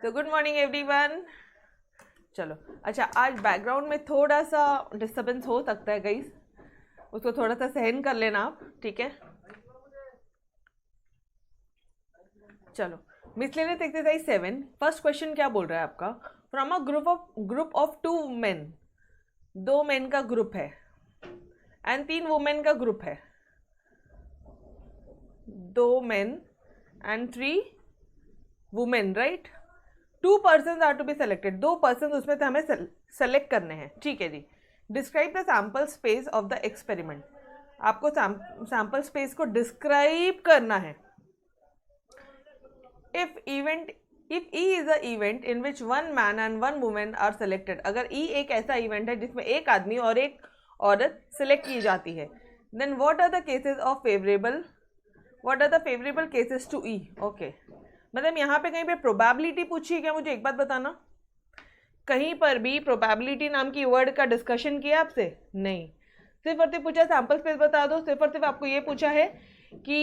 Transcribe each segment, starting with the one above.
तो good morning everyone. चलो अच्छा, आज बैकग्राउंड में थोड़ा सा डिस्टर्बेंस हो सकता है गाइस, उसको थोड़ा सा सहन कर लेना आप, ठीक है। चलो मिसलेनियस एक्सरसाइज 7, फर्स्ट क्वेश्चन क्या बोल रहा है आपका? From a group of 2 men, 2 men का ग्रुप है एंड 3 वुमेन का ग्रुप है। 2 men and 3 women, right. 2 person are to be selected, 2 person उसमें से हमें सेलेक्ट करने हैं, ठीक है जी। Describe the sample space of the experiment, आपको सैम्पल स्पेस को डिस्क्राइब करना है। If E is a event in which 1 man and 1 woman are selected, अगर E एक ऐसा इवेंट है जिसमें एक आदमी और एक औरत सिलेक्ट की जाती है, then what are the cases of favorable, what are the favorable cases to E? Okay, मतलब यहाँ पे कहीं पे प्रोबेबिलिटी पूछी है क्या? मुझे एक बात बताना, कहीं पर भी प्रोबेबिलिटी नाम की वर्ड का डिस्कशन किया आपसे? नहीं, सिर्फ और सिर्फ पूछा सैम्पल स्पेस बता दो। सिर्फ और सिर्फ आपको ये पूछा है कि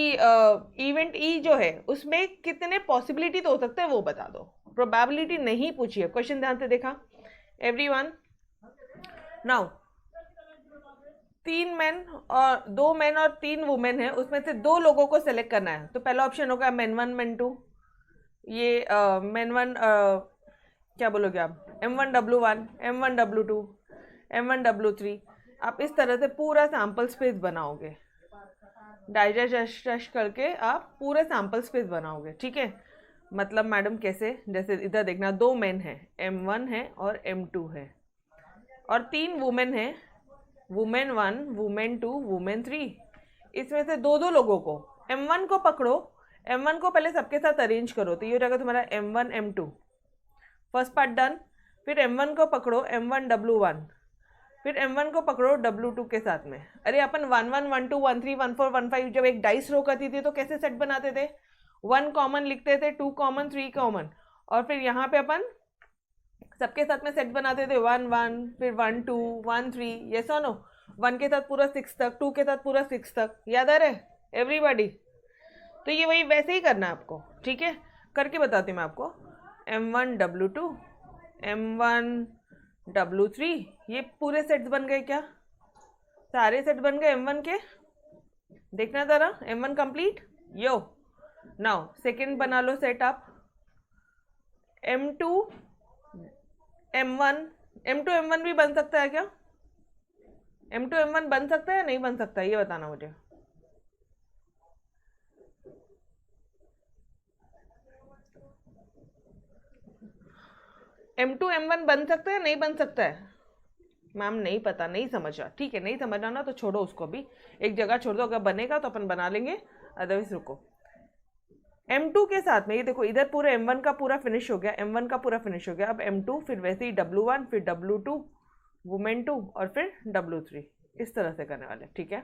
इवेंट ई जो है उसमें कितने पॉसिबिलिटी तो हो सकते हैं वो बता दो, प्रोबेबिलिटी नहीं पूछी है। क्वेश्चन ध्यान से देखा एवरीवन। नाउ 3 मेन और 2 मेन और 3 वुमेन है, उसमें से 2 लोगों को सेलेक्ट करना है। तो पहला ऑप्शन होगा मेन 1 मेन 2, ये मेन 1 क्या बोलोगे आप, M1W1, M1W2, M1W3। आप इस तरह से पूरा सैम्पल स्पेस बनाओगे, डाइजेस्ट करके आप पूरे सैम्पल स्पेस बनाओगे, ठीक है। मतलब मैडम कैसे, जैसे इधर देखना, 2 मेन है, M1 है और M2 है, और 3 वुमेन है, वुमेन 1, वुमेन 2, वुमेन 3। इसमें से 2 लोगों को, M1 को पकड़ो, M1 को पहले सबके साथ अरेंज करो, तो ये हो जाएगा तुम्हारा M1 M2, first part done. फिर M1 को पकड़ो, M1W1, फिर M1 को पकड़ो W2 के साथ में। अरे अपन 1 1 1 2 1 3 1 4 1 5 जब एक डाइस रो करती थी तो कैसे सेट बनाते थे? 1 कॉमन लिखते थे, 2 कॉमन, 3 कॉमन, और फिर यहाँ पे अपन सबके साथ में सेट बनाते थे 1 1, फिर 1 2 1 3, ये सुनो 1 के साथ पूरा 6 तक, 2 के साथ पूरा 6 तक, याद आ रहा है एवरीबॉडी? तो ये वही वैसे ही करना है आपको, ठीक है। करके बताती हूँ मैं आपको। M1W2, M1W3, ये पूरे सेट्स बन गए क्या? सारे सेट बन गए M1 के, देखना जरा, M1 कंप्लीट। यो नाउ सेकंड बना लो सेट आप, M2 M1, M2 M1 भी बन सकता है क्या? M2 M1 बन सकता है या नहीं बन सकता है, ये बताना मुझे। M2 M1 बन सकता है या नहीं बन सकता है? मैम नहीं पता, नहीं समझा, ठीक है, नहीं समझना ना तो छोड़ो उसको, भी एक जगह छोड़ दो, अगर बनेगा तो अपन बना लेंगे, अदरवाइज रुको। M2 के साथ में ये देखो, इधर पूरे M1 का पूरा फिनिश हो गया, M1 का पूरा फिनिश हो गया, अब M2, फिर वैसे ही W1, फिर W2, वुमेन 2, और फिर W3, इस तरह से करने वाले, ठीक है।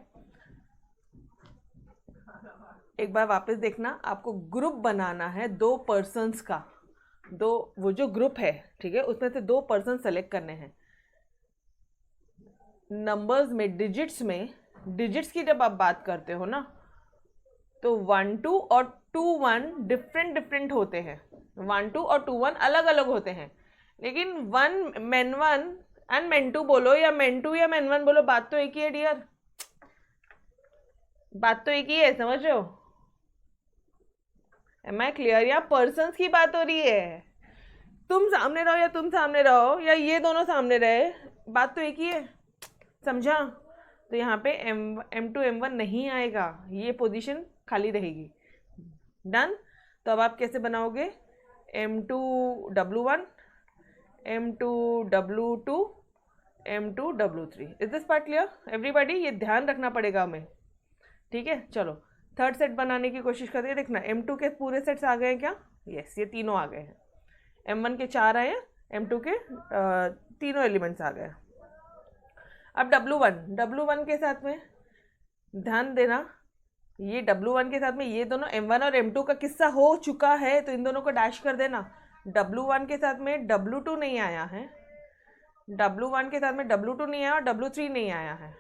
एक बार वापस देखना, आपको ग्रुप बनाना है 2 पर्सन्स का, वो जो ग्रुप है, ठीक है, उसमें से 2 पर्सन सेलेक्ट करने हैं। नंबर्स में, डिजिट्स की जब आप बात करते हो ना, तो 1 2 और 2 1 डिफरेंट होते हैं, 1 2 और 2 1 अलग अलग होते हैं, लेकिन मेन 1 एंड मेन 2 बोलो या मेन 2 या मेन 1 बोलो, बात तो एक ही है डियर, बात तो एक ही है, समझ रहे हो? Am I clear? या पर्सन्स की बात हो रही है, तुम सामने रहो या तुम सामने रहो या ये दोनों सामने रहे, बात तो एक ही है, समझा? तो यहाँ पे M2 M1 नहीं आएगा, ये पोजीशन खाली रहेगी। डन। तो अब आप कैसे बनाओगे? M2W1, M2W2, M2W3। Is this part clear everybody? ये ध्यान रखना पड़ेगा हमें, ठीक है। चलो थर्ड सेट बनाने की कोशिश करते हैं। देखना M2 के पूरे सेट्स आ गए हैं क्या? यस, ये तीनों आ गए हैं। M1 के 4 आए हैं, M2 के तीनों एलिमेंट्स आ गए। अब W1 के साथ में ध्यान देना, ये W1 के साथ में ये दोनों M1 और M2 का किस्सा हो चुका है, तो इन दोनों को डैश कर देना। W1 के साथ में W2 नहीं आया है, W1 के साथ में W2 नहीं आया और W3 नहीं आया है,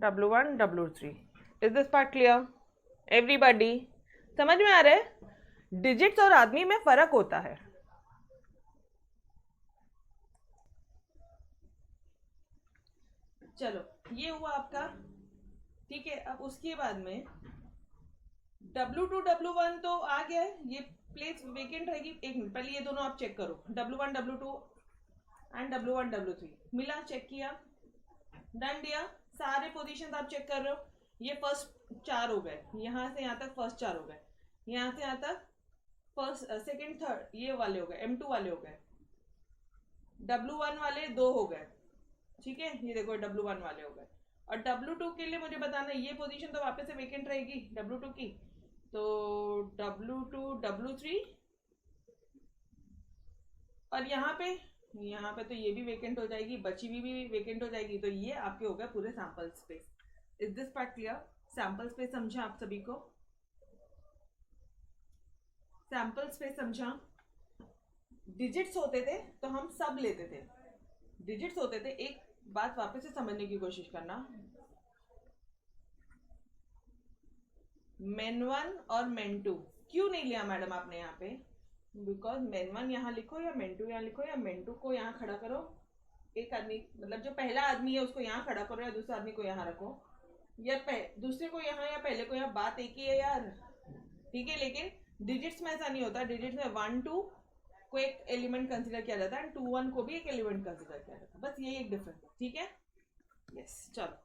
W1 W3। Is this part clear everybody? समझ में आ रहा है? डिजिट्स और आदमी में फर्क होता है। चलो ये हुआ आपका, ठीक है। अब उसके बाद में W2 W1 तो आ गया है, ये प्लेस वेकेंट रहेगी। एक मिनट पहले ये दोनों आप चेक करो, W1 W2 and W1 W3 मिला, चेक किया, डन दिया। सारे पोजीशन आप चेक कर रहे हो, ये फर्स्ट 4 हो गए, यहाँ से यहाँ तक फर्स्ट 4 हो गए, यहाँ से यहाँ तक फर्स्ट सेकंड थर्ड ये वाले हो गए, M2 वाले हो गए, W1 वाले 2 हो गए, ठीक है। ये देखो W1 वाले हो गए। और W2 के लिए मुझे बताना, ये पोजीशन तो वापस से वेकेंट रहेगी W2 की, तो W2 W3 और यहाँ पे तो ये भी वेकेंट हो जाएगी, बची भी वेकेंट हो जाएगी। तो ये आपके हो गए पूरे sample space. Is this part clear? Sample space समझा आप सभी को? सैंपल स्पेस समझा? डिजिट्स होते थे तो हम सब लेते थे, डिजिट्स होते थे। एक बात वापस से समझने की कोशिश करना, men1 और men2 क्यों नहीं लिया मैडम आपने यहाँ पे? बिकॉज men1 यहाँ लिखो या men2 यहाँ लिखो, या men2 को यहाँ खड़ा करो, एक आदमी मतलब जो पहला आदमी है उसको यहाँ खड़ा करो, या दूसरा आदमी को यहाँ रखो, या दूसरे को यहाँ या पहले को यहाँ, बात एक ही है यार, ठीक है। लेकिन डिजिट्स में ऐसा नहीं होता, डिजिट्स में 1 2 को एक एलिमेंट कंसिडर किया जाता है, 2 1 को भी एक एलिमेंट कंसिडर किया जाता है, बस ये एक डिफरेंस है, ठीक है। यस चलो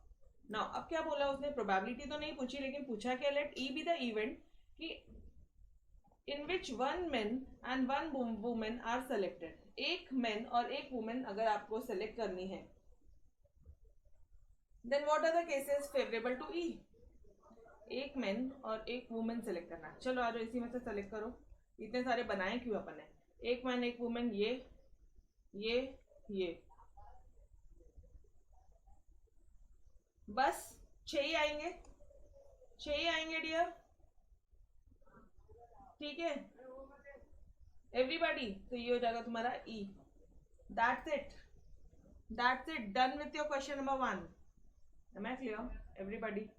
नाउ अब क्या बोला उसने, प्रोबेबिलिटी तो नहीं पूछी, लेकिन पूछा क्या, let E be the event कि in which 1 man and 1 women are selected. एक मैन और एक वुमेन अगर आपको सेलेक्ट करनी है, then what are the cases favourable to E? एक मैन और एक वुमेन सेलेक्ट करना। चलो आ जाओ इसी में से सेलेक्ट करो, इतने सारे बनाए क्यों अपन ने, एक मैन एक वुमेन, ये बस 6 ही आएंगे, 6 ही आएंगे डियर, ठीक है एवरीबॉडी। तो ये हो जाएगा तुम्हारा E. That's it, done with your question number 1। Am I clear everybody?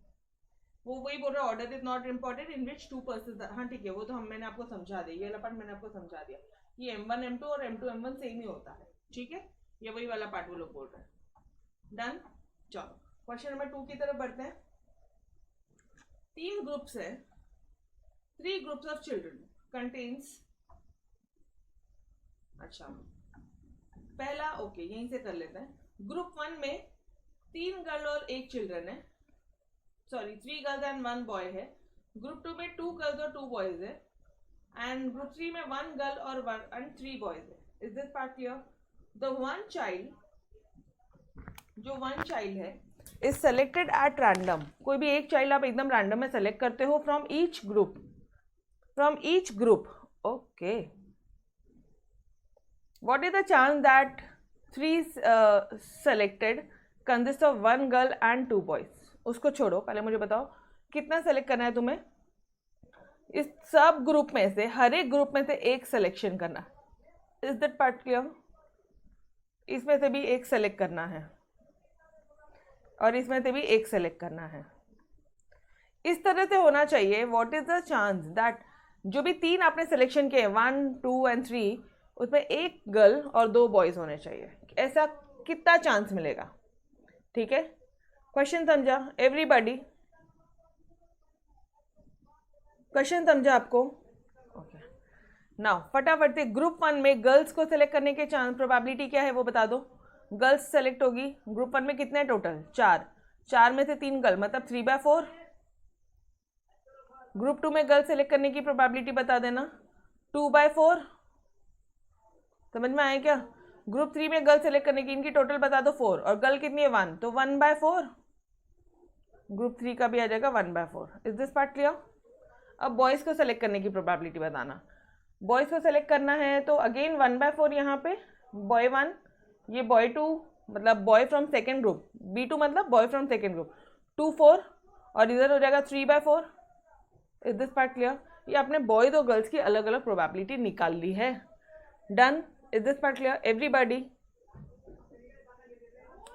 वो वही बोल रहा है, order is not important in which 2 person. हाँ ठीक है, वो तो मैंने आपको समझा दिया, ये वाला पार्ट मैंने आपको समझा दिया कि M1 M2 और M2 M1 सेम ही होता है, ठीक है। ये वही वाला पार्ट वो लोग बोल रहे हैं। डन। चलो क्वेश्चन नंबर 2 की तरफ बढ़ते हैं। 3 ग्रुप्स है, 3 ग्रुप्स ऑफ चिल्ड्रन कंटेन्स, अच्छा पहला ओके यहीं से कर लेते हैं। ग्रुप 1 में 3 गर्ल और 1 चिल्ड्रन है, सॉरी 3 गर्ल्स एंड 1 बॉय है। ग्रुप 2 में 2 गर्ल्स और 2 बॉयज है, एंड ग्रुप 3 में 1 गर्ल और 3 बॉयज है। Is this part clear? The one child, जो 1 चाइल्ड है इज सेलेक्टेड एट रैंडम। कोई भी एक चाइल्ड आप एकदम रैंडम में सेलेक्ट करते हो from each group, okay. What is the chance that 3 selected consist of 1 girl and 2 boys? उसको छोड़ो, पहले मुझे बताओ कितना सेलेक्ट करना है तुम्हें? इस सब ग्रुप में से, हर एक ग्रुप में से एक सिलेक्शन करना। Is that part clear? इसमें से भी एक सेलेक्ट करना है और इसमें से भी एक सेलेक्ट करना है। इस तरह से होना चाहिए। What is the chance that जो भी 3 आपने सिलेक्शन किए 1 2 एंड 3, उसमें 1 गर्ल और 2 बॉयज होने चाहिए। ऐसा कितना चांस मिलेगा? ठीक है, क्वेश्चन समझा एवरीबॉडी? क्वेश्चन समझा आपको? ओके नाउ फटाफट से ग्रुप 1 में गर्ल्स को सेलेक्ट करने के चांस प्रोबेबिलिटी क्या है वो बता दो। गर्ल्स सेलेक्ट होगी ग्रुप 1 में, कितने टोटल? 4 में से 3 गर्ल, मतलब 3/4। ग्रुप 2 में गर्ल्स सेलेक्ट करने की प्रोबेबिलिटी बता देना, 2/4। समझ में आया क्या? ग्रुप 3 में गर्ल सेलेक्ट करने की, इनकी टोटल बता दो 4, और गर्ल कितनी है 1, तो 1/4। ग्रुप 3 का भी आ जाएगा 1/4। Is this part clear? अब बॉयज़ को सेलेक्ट करने की प्रोबेबिलिटी बताना। बॉयज़ को सेलेक्ट करना है तो अगेन 1/4 यहाँ पे, बॉय 1, ये बॉय 2 मतलब boy from second group, B2 मतलब बॉय फ्रॉम सेकेंड ग्रुप, 2 4, और इधर हो जाएगा 3/4। Is this part clear? ये आपने बॉयज और गर्ल्स की अलग अलग प्रोबेबिलिटी निकाल ली है। Done. Is this part clear everybody?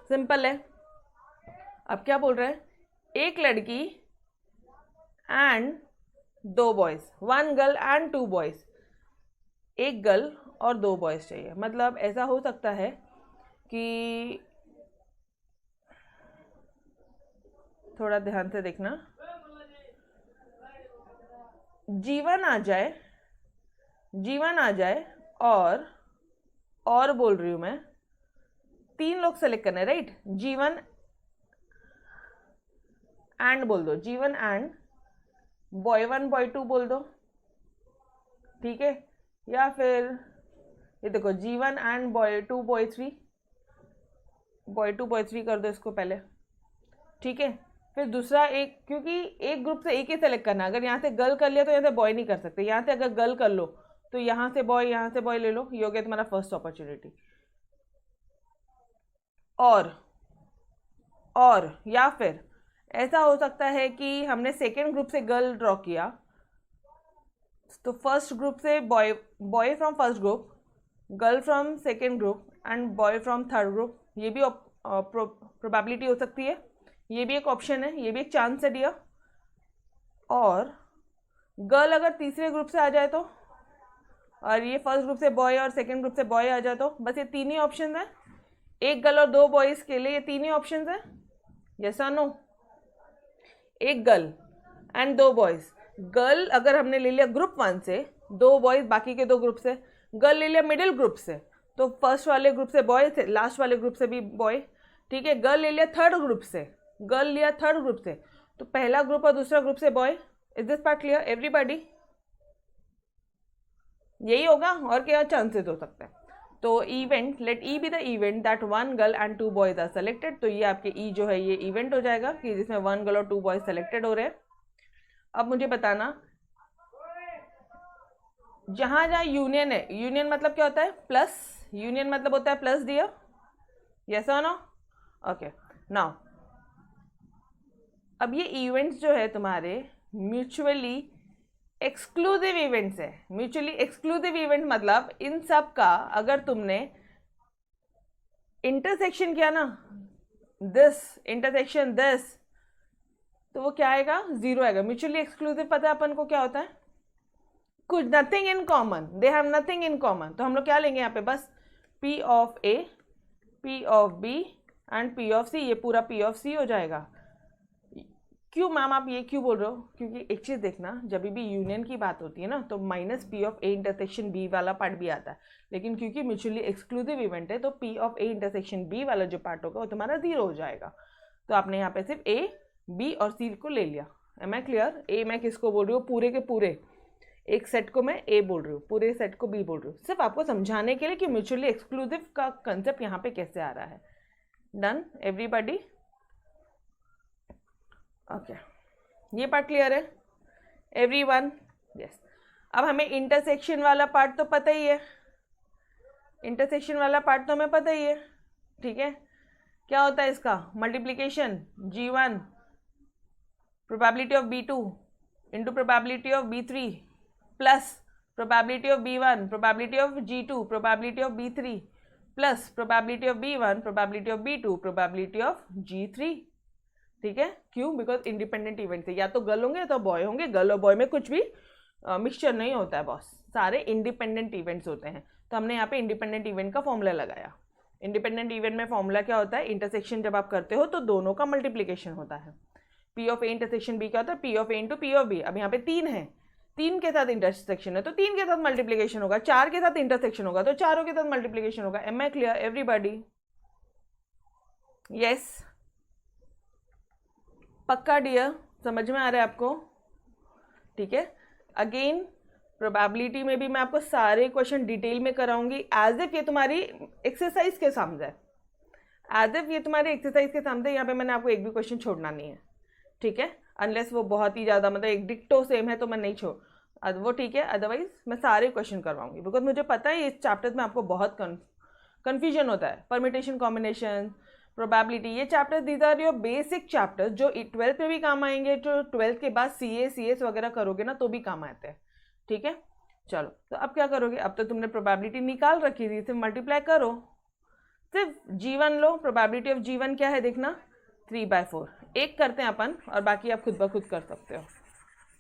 Simple है। अब क्या बोल रहे हैं, एक लड़की and 2 boys, 1 girl and 2 boys, 1 girl और 2 बॉयज़ चाहिए। मतलब ऐसा हो सकता है कि थोड़ा ध्यान से देखना, जीवन आ जाए, जीवन आ जाए और बोल रही हूँ मैं, 3 लोग सेलेक्ट करने, राइट। जीवन एंड बोल दो, जीवन एंड बॉय 1 बॉय 2 बोल दो, ठीक है। या फिर ये देखो, जीवन and boy 2 boy 3, boy 2 boy 3 कर दो इसको पहले, ठीक है। फिर दूसरा एक, क्योंकि एक ग्रुप से एक ही सेलेक्ट करना, अगर यहाँ से गर्ल कर लिया तो यहाँ से बॉय नहीं कर सकते, यहाँ से अगर गर्ल कर लो तो यहाँ से बॉय, यहाँ से बॉय ले लो, ये हो गया तुम्हारा फर्स्ट अपॉर्चुनिटी। और या फिर ऐसा हो सकता है कि हमने सेकेंड ग्रुप से गर्ल ड्रॉ किया, तो फर्स्ट ग्रुप से boy, boy from first group, girl from second group and boy from third group, ये भी प्रोबेबिलिटी हो सकती है, ये भी एक ऑप्शन है, ये भी एक चांस है डियर। और गर्ल अगर तीसरे ग्रुप से आ जाए तो, और ये फर्स्ट ग्रुप से बॉय और सेकेंड ग्रुप से बॉय आ जाए तो, बस ये 3 ही ऑप्शन है, एक गर्ल और 2 बॉयज़ के लिए ये 3 ही ऑप्शन है, यस और नो। एक गर्ल एंड 2 बॉयज़, गर्ल अगर हमने ले लिया ग्रुप 1 से, 2 बॉयज़ बाकी के 2 ग्रुप से, गर्ल ले लिया मिडिल ग्रुप से, तो फर्स्ट वाले ग्रुप से बॉय थे, लास्ट वाले ग्रुप से भी बॉय, ठीक है। गर्ल ले लिया थर्ड ग्रुप से, गर्ल लिया थर्ड ग्रुप से, तो पहला ग्रुप और दूसरा ग्रुप से boy. Is this part clear everybody? यही होगा, और क्या चांसेस हो सकते हैं। तो event, let E be the event that 1 girl and 2 boys are selected, तो ये आपके ई जो है ये इवेंट हो जाएगा कि जिसमें 1 गर्ल और 2 बॉयज सेलेक्टेड हो रहे हैं। अब मुझे बताना, जहां जहां यूनियन है, यूनियन मतलब क्या होता है? प्लस, यूनियन मतलब होता है प्लस डियर, यस और नो? ओके नाउ, अब ये इवेंट्स जो है तुम्हारे म्यूचुअली एक्सक्लूसिव इवेंट्स है। म्यूचुअली एक्सक्लूसिव इवेंट मतलब इन सब का अगर तुमने इंटरसेक्शन किया ना, दिस इंटरसेक्शन दिस, तो वो क्या आएगा? 0 आएगा। म्यूचुअली एक्सक्लूसिव पता है अपन को क्या होता है? कुछ nothing in common, they have nothing in common. तो हम लोग क्या लेंगे यहाँ पे? बस P of A, P of B and P of C, ये पूरा P ऑफ C हो जाएगा। क्यों मैम आप ये क्यों बोल रहे हो? क्योंकि एक चीज़ देखना, जब भी यूनियन की बात होती है ना, तो minus P of A intersection B वाला पार्ट भी आता है, लेकिन क्योंकि म्यूचुअली एक्सक्लूसिव इवेंट है तो P of A intersection B वाला जो पार्ट होगा वो तुम्हारा 0 हो जाएगा। तो आपने यहाँ पे सिर्फ A, B और C को ले लिया। M I clear? A मैं किसको बोल रही हूँ? पूरे के पूरे एक सेट को मैं A बोल रही हूँ, पूरे सेट को B बोल रही हूँ, सिर्फ आपको समझाने के लिए कि म्यूचुअली एक्सक्लूसिव का कंसेप्ट यहाँ पे कैसे आ रहा है। Done everybody? ओके, ये पार्ट क्लियर है एवरीवन? यस। अब हमें इंटरसेक्शन वाला पार्ट तो पता ही है, इंटरसेक्शन वाला पार्ट तो हमें पता ही है, ठीक है। क्या होता है इसका? Multiplication G1 probability of B2 into probability of B3 plus probability of B1 probability of G2 probability of B3 plus probability of B1 probability of B2 probability of G3, ठीक है। क्यों? बिकॉज इंडिपेंडेंट इवेंट है, या तो girl होंगे या तो boy होंगे, गर्ल और बॉय में कुछ भी मिक्सचर नहीं होता है बॉस, सारे इंडिपेंडेंट इवेंट्स होते हैं। तो हमने यहाँ पे इंडिपेंडेंट इवेंट का फॉर्मूला लगाया। इंडिपेंडेंट इवेंट में फॉर्मूला क्या होता है? इंटरसेक्शन जब आप करते हो तो दोनों का मल्टीप्लीकेशन होता है। P of A intersection B क्या होता है? P of A into P of B। अब यहाँ पे 3 है, 3 के साथ इंटरसेक्शन है तो 3 के साथ मल्टीप्लीकेशन होगा, 4 के साथ इंटरसेक्शन होगा तो चारों के साथ मल्टीप्लीकेशन होगा। Am I clear everybody? Yes, पक्का डियर? समझ में आ रहा है आपको? ठीक है। अगेन प्रोबेबिलिटी में भी मैं आपको सारे क्वेश्चन डिटेल में कराऊंगी, एज इफ ये तुम्हारी एक्सरसाइज के सामने है, एज इफ ये तुम्हारी एक्सरसाइज के सामने। यहाँ पे मैंने आपको एक भी क्वेश्चन छोड़ना नहीं है, ठीक है। अनलेस वो बहुत ही ज़्यादा मतलब एक डिक्टो सेम है तो मैं नहीं छोड़ वो, ठीक है। अदरवाइज मैं सारे क्वेश्चन करवाऊंगी, बिकॉज मुझे पता है इस चैप्टर में आपको बहुत कन्फ्यूजन होता है। परमिटेशन, कॉम्बिनेशन, प्रोबेबिलिटी, ये chapters these are your basic chapters जो 12th में भी काम आएंगे, जो 12th के बाद CA CS वगैरह करोगे ना तो भी काम आते हैं, ठीक है। चलो, तो अब क्या करोगे? अब तो तुमने प्रोबेबिलिटी निकाल रखी थी, सिर्फ मल्टीप्लाई करो, सिर्फ G1 low. Probability of G1 क्या है देखना? 3/4। एक करते हैं अपन और बाकी आप खुद ब खुद कर सकते हो।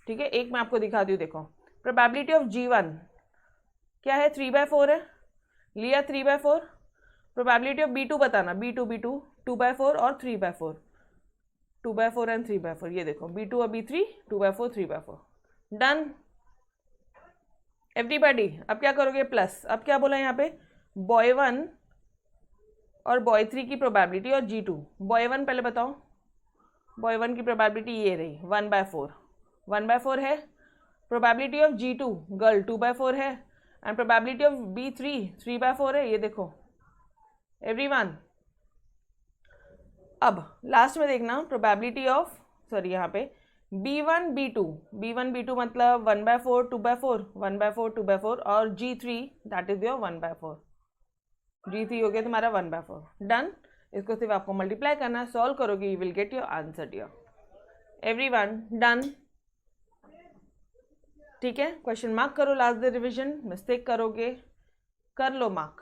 ठीक है, एक मैं आपको दिखाती हूँ, देखो प्रोबेबिलिटी ऑफ G1 क्या है, 3/4 है, लिया 3/4। प्रोबेबिलिटी ऑफ B2 बताना, B2 2/4 और 3/4, 2/4 एंड 3/4, ये देखो B2 और B3 2/4 3/4, डन एवरीबॉडी। अब क्या करोगे, प्लस, अब क्या बोला यहाँ पे, बॉय 1 और बॉय 3 की प्रोबेबिलिटी और G2। बॉय 1 पहले बताओ, बॉय 1 की प्रोबेबिलिटी ये रही 1/4, 1/4 है। प्रोबेबिलिटी ऑफ G2 गर्ल 2/4 है, एंड प्रोबेबिलिटी ऑफ B3 3/4 है, ये देखो एवरीवन। अब लास्ट में देखना प्रोबेबिलिटी ऑफ, सॉरी यहाँ पे B1 B2 मतलब 1/4 2/4 1/4 2/4 और G3 that is your 1/4, G3 हो गया तुम्हारा 1/4, डन। इसको सिर्फ आपको मल्टीप्लाई करना है, सॉल्व करोगे, you will get your answer dear everyone, done. ठीक है, क्वेश्चन मार्क करो, लास्ट डे रिविजन, मिस्टेक करोगे कर लो mark,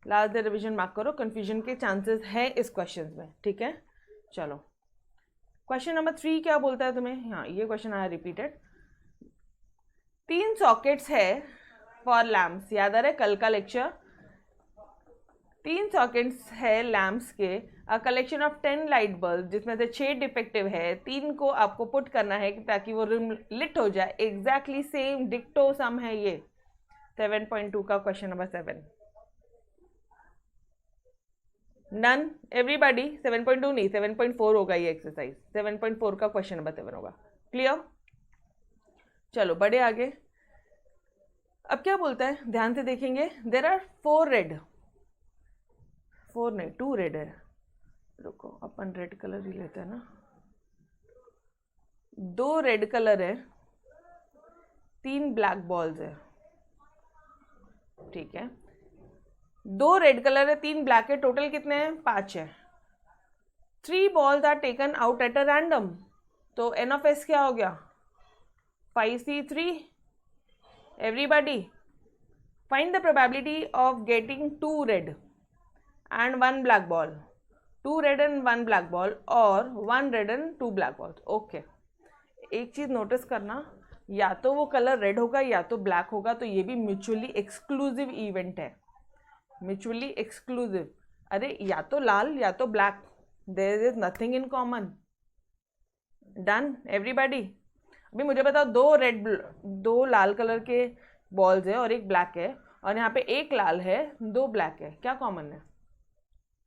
last day revision mark करो, कंफ्यूजन के चांसेस हैं इस क्वेश्चन में, ठीक है। चलो क्वेश्चन नंबर 3 क्या बोलता है तुम्हें, हाँ ये क्वेश्चन आया रिपीटेड। 3 सॉकेट्स है फॉर लैम्प्स, याद आ रहा है कल का लेक्चर, 3 सॉकेट्स है लैम्प्स के, a collection of 10 light bulb जिसमें से 6 डिफेक्टिव है, 3 को आपको पुट करना है ताकि वो रूम लिट हो जाए, एग्जैक्टली सेम डिक्टो सम है ये। 7.2 का क्वेश्चन नंबर 7, डन एवरीबॉडी। 7.2 नहीं 7.4 होगा ये एक्सरसाइज, 7.4 का क्वेश्चन नंबर 7 होगा, क्लियर। चलो बढ़े आगे। अब क्या बोलता है, ध्यान से देखेंगे, देर आर 4 रेड, 4 नहीं 2 रेड है, रुको अपन रेड कलर ही लेते हैं ना, 2 रेड कलर है, 3 ब्लैक बॉल्स है, ठीक है, 2 रेड कलर है 3 ब्लैक है, टोटल कितने हैं 5 है। 3 balls are taken out at a random, तो एन ऑफ एस क्या हो गया 5C3। Everybody find the probability of getting 2 red and 1 black ball, 2 red and 1 black ball और 1 red and 2 black balls. Okay, एक चीज नोटिस करना, या तो वो कलर रेड होगा या तो ब्लैक होगा, तो ये भी म्यूचुअली एक्सक्लूसिव इवेंट है, म्यूचुअली एक्सक्लूसिव। अरे या तो लाल या तो black, there is nothing in common, done everybody. अभी मुझे बताओ, 2 लाल कलर के बॉल्स है और एक ब्लैक है, और यहाँ पे एक लाल है 2 ब्लैक है, क्या कॉमन है,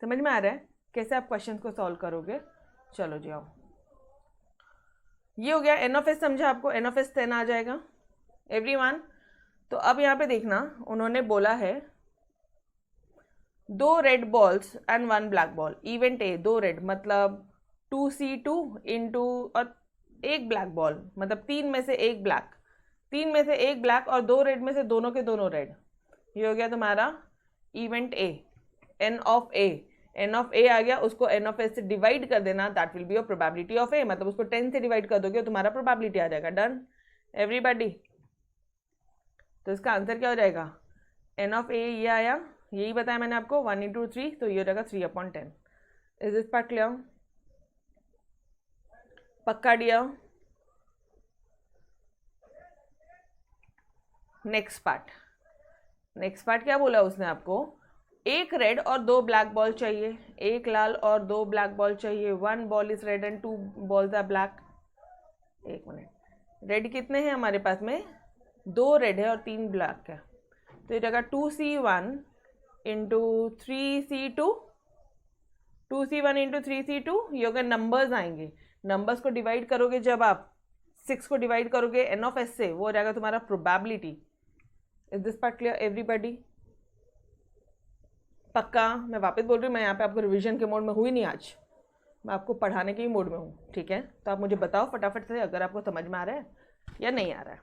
समझ में आ रहा है कैसे आप क्वेश्चन को सॉल्व करोगे। चलो जी आओ, ये हो गया एन ऑफ एस, समझा आपको, एन ऑफ एस 10 आ जाएगा एवरीवन। तो अब यहाँ पे देखना, उन्होंने बोला है 2 red balls and 1 black ball, event A 2 red मतलब 2C2 इंटू और 1 ब्लैक बॉल मतलब 3 में से 1 ब्लैक, 3 में से 1 ब्लैक और 2 रेड में से दोनों के दोनों रेड, ये हो गया तुम्हारा event A, n of A. N of A आ गया, उसको एन ऑफ ए से डिवाइड कर देना, that will be your probability of A, मतलब उसको 10 से डिवाइड कर दोगे तुम्हारा प्रोबेबिलिटी आ जाएगा, डन एवरीबॉडी। तो इसका आंसर क्या हो जाएगा, एन ऑफ ए ये आया, यही बताया मैंने आपको 1 into 3, तो ये हो जाएगा 3/10। इज दिस पार्ट क्लियर, पक्का डियर। नेक्स्ट पार्ट क्या बोला उसने आपको, 1 रेड और 2 ब्लैक बॉल चाहिए, 1 लाल और 2 ब्लैक बॉल चाहिए, 1 ball is red and 2 balls are black. एक मिनट, रेड कितने हैं हमारे पास में, 2 रेड है और 3 ब्लैक है, तो ये जगह 2C1 into 3C2, 2C1 into 3C2, ये अगर नंबर्स आएंगे, नंबर्स को डिवाइड करोगे, जब आप 6 को डिवाइड करोगे एन ऑफ एस से, वो हो जाएगा तुम्हारा probability. Is this part clear everybody, पक्का। मैं वापस बोल रही हूँ, मैं यहाँ पे आपको रिवीजन के मोड में हुई नहीं आज, मैं आपको पढ़ाने के ही मोड में हूँ, ठीक है। तो आप मुझे बताओ फटाफट से अगर आपको समझ में आ रहा है या नहीं आ रहा है।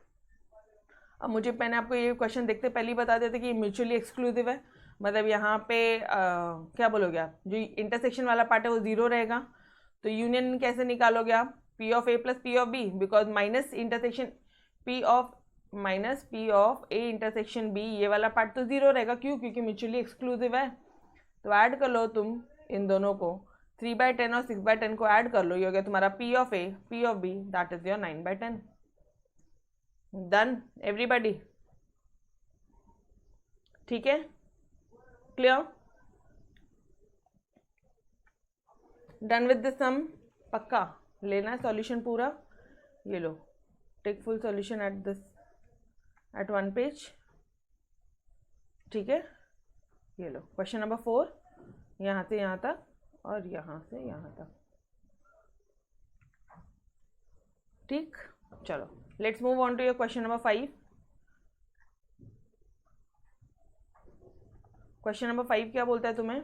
अब मैंने आपको ये क्वेश्चन देखते पहले ही बता देते कि ये म्यूचुअली एक्सक्लूसिव है, मतलब यहाँ पे क्या बोलोगे आप, जो इंटरसेक्शन वाला पार्ट है वो 0 रहेगा, तो यूनियन कैसे निकालोगे आप, P of A plus P of B, because minus intersection P of A intersection B, ये वाला पार्ट तो 0 रहेगा, क्यों, क्योंकि म्यूचुअली एक्सक्लूसिव है। तो ऐड कर लो तुम इन दोनों को, 3/10 और 6/10 को ऐड कर लो, ये हो गया तुम्हारा P of A, P of B, that is your 9/10. Done everybody? ठीक है, clear? Done with this sum? पक्का लेना है सॉल्यूशन पूरा? ये लो, take full solution at this, at one page. ठीक है, ये लो क्वेश्चन नंबर 4, यहाँ से यहाँ तक और यहाँ से यहाँ तक. ठीक, चलो let's move on to your question number 5. Question number 5 क्या बोलता है तुम्हें?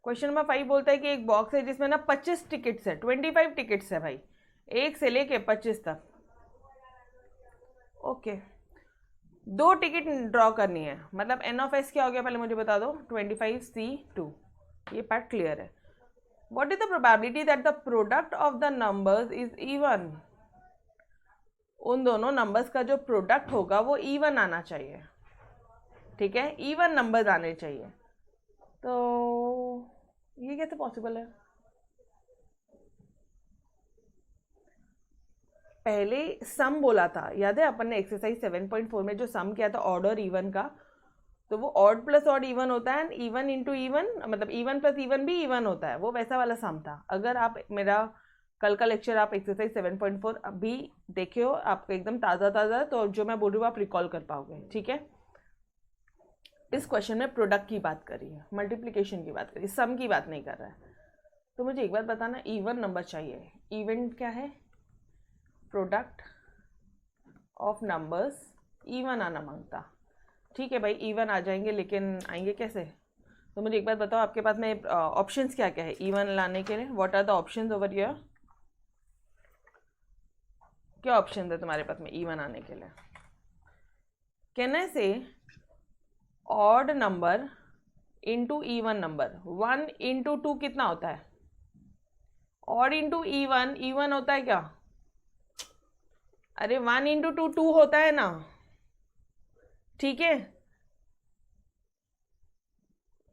क्वेश्चन नंबर 5 बोलता है कि एक बॉक्स है जिसमें ना 25 टिकट्स है, 25 टिकट्स है भाई, 1 से लेके 25 तक. ओके, 2 टिकट ड्रॉ करनी है, मतलब एन ऑफ एस क्या हो गया पहले मुझे बता दो. 25C2, ये पार्ट क्लियर है. What is the probability that the product of the numbers is even? उन दोनों नंबर्स का जो प्रोडक्ट होगा वो इवन आना चाहिए. ठीक है, इवन नंबर्स आने चाहिए. तो ये कैसे पॉसिबल है? पहले सम बोला था, याद है अपन ने एक्सरसाइज 7.4 में जो सम किया था ऑड और इवन का, तो वो ऑड प्लस ऑड इवन होता है, इवन इंटू इवन, मतलब इवन प्लस इवन भी इवन होता है, वो वैसा वाला सम था. अगर आप मेरा कल का लेक्चर आप एक्सरसाइज 7.4 अभी देखे हो, आपको एकदम ताज़ा ताज़ा, तो जो मैं बोल रही हूँ आप रिकॉल कर पाओगे. ठीक है, इस क्वेश्चन में प्रोडक्ट की बात करी है, मल्टीप्लिकेशन की बात करी, सम की बात नहीं कर रहा है. तो मुझे एक बात बताना, इवन नंबर चाहिए. इवन क्या है? प्रोडक्ट ऑफ नंबर्स इवन आना मांगता. ठीक है भाई, इवन आ जाएंगे, लेकिन आएंगे कैसे? तो मुझे एक बात बताओ, आपके पास में ऑप्शंस क्या क्या है इवन लाने के लिए? What are the options over here? क्या ऑप्शन है तुम्हारे पास में इवन आने के लिए? कैन आई से odd number into even number? 1 into 2 कितना होता है? ऑड इंटू इवन, इवन होता है क्या? अरे 1 इंटू 2 2 होता है ना. ठीक है,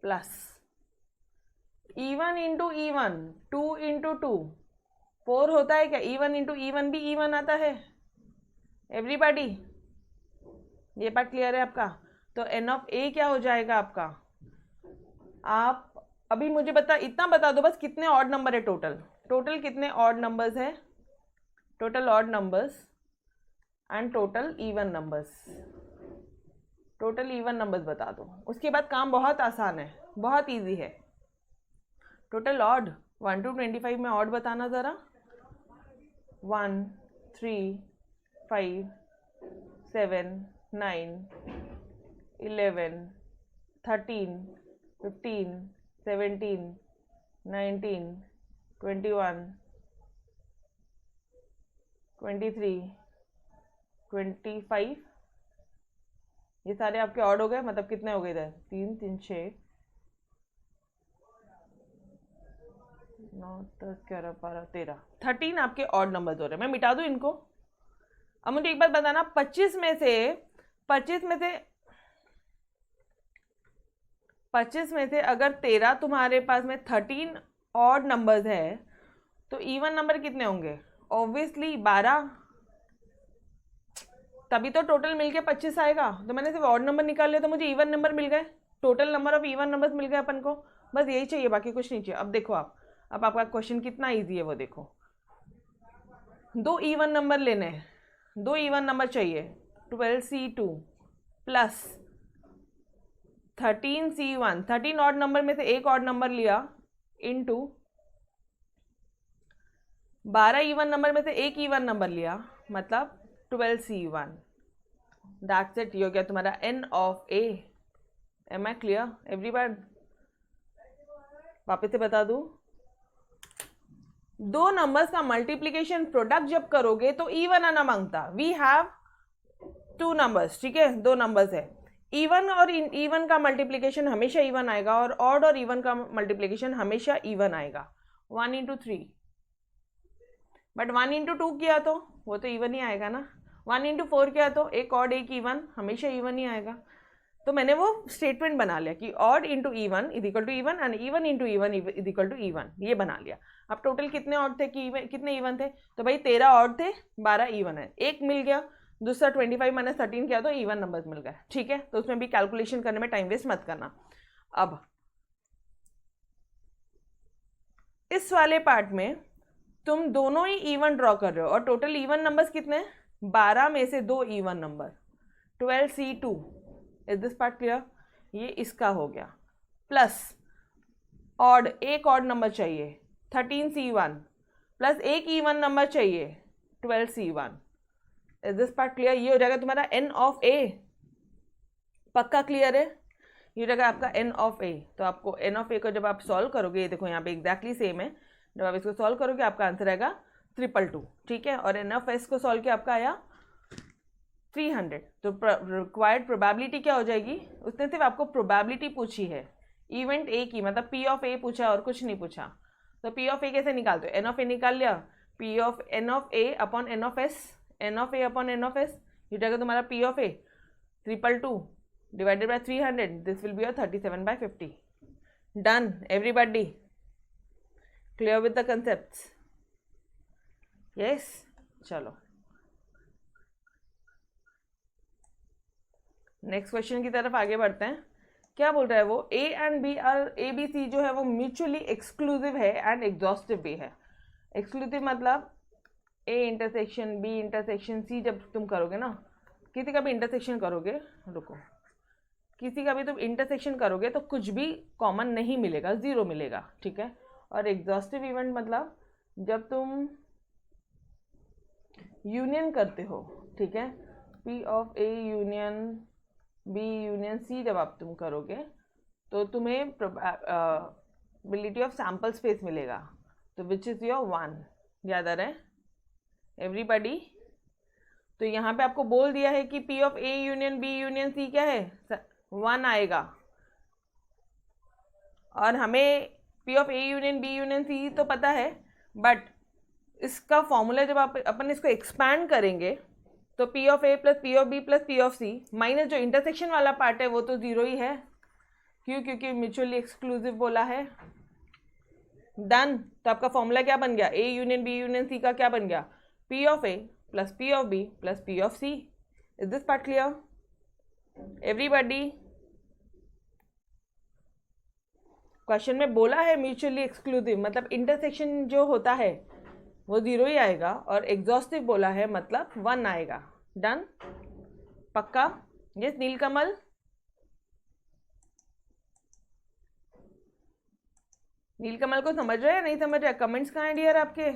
plus even into even, 2 into 2 4 होता है क्या? इवन इंटू इवन भी इवन आता है. एवरीबॉडी, ये पार्ट क्लियर है आपका? तो एन ऑफ ए क्या हो जाएगा आपका? आप अभी मुझे इतना बता दो बस, कितने ऑड नंबर है टोटल? टोटल कितने ऑड नंबर्स है? Total odd numbers and total even numbers. Total even numbers बता दो, उसके बाद काम बहुत आसान है, बहुत इजी है. टोटल ऑड 1 to 25 में ऑड बताना ज़रा. 1 3 5 7 9 11 13 15 17 19 21 23 25, ये सारे आपके ऑड हो गए. मतलब कितने हो गए इधर? 3 3 6 9 10 11 12 13 13 आपके ऑड नंबर्स हो रहे हैं. मैं मिटा दूं इनको? अब मुझे एक बात बताना, 25 में से अगर 13 तुम्हारे पास में 13 ऑड नंबर्स है, तो इवन नंबर कितने होंगे? ऑब्वियसली 12, तभी तो टोटल मिलके 25 आएगा. तो मैंने सिर्फ ऑड नंबर निकाल लिया तो मुझे इवन नंबर मिल गए. Total number of even numbers मिल गए अपन को. बस यही चाहिए, बाकी कुछ नहीं चाहिए. अब देखो आप, अब आपका क्वेश्चन कितना इजी है वो देखो. 2 इवन नंबर लेने हैं, 2 इवन नंबर चाहिए. 12C2 plus 13C1, 13 odd number में से एक ऑड नंबर लिया, इंटू 12 इवन नंबर में से एक इवन नंबर लिया, मतलब 12C1. दैट्स इट, ये हो गया तुम्हारा n of A. Am I clear everyone? वापस से बता दूं, 2 नंबर्स का मल्टीप्लीकेशन प्रोडक्ट जब करोगे तो इवन आना मांगता. वी हैव 2 नंबर्स, ठीक है, 2 नंबर्स है. इवन और इवन का मल्टीप्लीकेशन हमेशा इवन आएगा, और ऑड और इवन का मल्टीप्लीकेशन हमेशा इवन आएगा. 1 इंटू 3, बट 1 इंटू 2 किया तो वो तो इवन ही आएगा ना. 1 इंटू 4 किया तो एक ऑड एक इवन, हमेशा इवन ही आएगा. तो मैंने वो स्टेटमेंट बना लिया कि odd into even is equal to even and even into even is equal to even, ये बना लिया। अब टोटल कितने ऑड थे कि कितने इवन थे, तो भाई 13 ऑड थे, 12 इवन है, एक मिल गया, दूसरा 25 माइनस 13 किया तो इवन नंबर्स मिल गए, ठीक है। तो उसमें भी कैलकुलेशन करने में टाइम वेस्ट मत करना। अब इस वाले पार्ट में तुम दोनों ही इवन ड्रॉ कर रहे हो और टोटल इवन नंबर्स कितने हैं, 12 में से 2 even number, 12C2। Is this part clear? ये इसका हो गया, प्लस ऑड, एक ऑड नंबर चाहिए 13C1, प्लस एक इवन नंबर चाहिए 12C1। Is this part clear? ये हो जाएगा तुम्हारा n ऑफ a। पक्का क्लियर है? ये हो जाएगा आपका n ऑफ a। तो आपको n ऑफ a को जब आप सॉल्व करोगे, ये देखो यहाँ पे एग्जैक्टली सेम है, जब आप इसको सॉल्व करोगे आपका आंसर आएगा 222, ठीक है। और n ऑफ s को सॉल्व किया आपका आया 300। तो रिक्वायर्ड प्रोबेबिलिटी क्या हो जाएगी, उसने सिर्फ आपको प्रोबेबिलिटी पूछी है इवेंट ए की, मतलब p ऑफ a पूछा और कुछ नहीं पूछा। तो p ऑफ a कैसे निकालते हो, n ऑफ a निकाल लिया, p of n of a upon n of s, n of a upon n of s, ये जाएगा तुम्हारा p of a 222 divided by 300, this will be your 37/50। Done everybody, clear with the concepts? Yes, चलो next question की तरफ आगे बढ़ते हैं। क्या बोल रहा है वो, A and B are, A B C जो है वो म्यूचुअली एक्सक्लूसिव है एंड एग्जॉस्टिव भी है। एक्सक्लूसिव मतलब A intersection B intersection C, जब तुम करोगे ना, किसी का भी इंटरसेक्शन करोगे, रुको, किसी का भी तुम इंटरसेक्शन करोगे तो कुछ भी कॉमन नहीं मिलेगा, ज़ीरो मिलेगा, ठीक है। और एग्जॉस्टिव इवेंट मतलब जब तुम यूनियन करते हो, ठीक है, P of A union B union C जब आप तुम करोगे तो तुम्हें प्रोबेबिलिटी ऑफ सैम्पल स्पेस मिलेगा, तो विच इज़ योर 1। याद आ रहा है एवरीबॉडी? तो यहाँ पे आपको बोल दिया है कि P of A union B union C क्या है, 1 आएगा। और हमें P of A union B union C तो पता है, बट इसका फॉर्मूला जब अपन इसको एक्सपैंड करेंगे तो P of A plus P of B plus P of C minus जो इंटरसेक्शन वाला पार्ट है वो तो ज़ीरो ही है, क्यों? क्योंकि म्यूचुअली एक्सक्लूसिव बोला है। डन। तो आपका फॉर्मूला क्या बन गया, A union B union C का क्या बन गया, P of A plus P of B plus P of C. Is this part clear everybody? Question में बोला है म्यूचुअली एक्सक्लूसिव मतलब इंटरसेक्शन जो होता है वो ज़ीरो ही आएगा, और एग्जॉस्टिव बोला है मतलब 1 आएगा। डन? पक्का? यस नीलकमल? नीलकमल को समझ रहे हैं नहीं समझ रहे? कमेंट्स कहाँ हैं डियर आपके?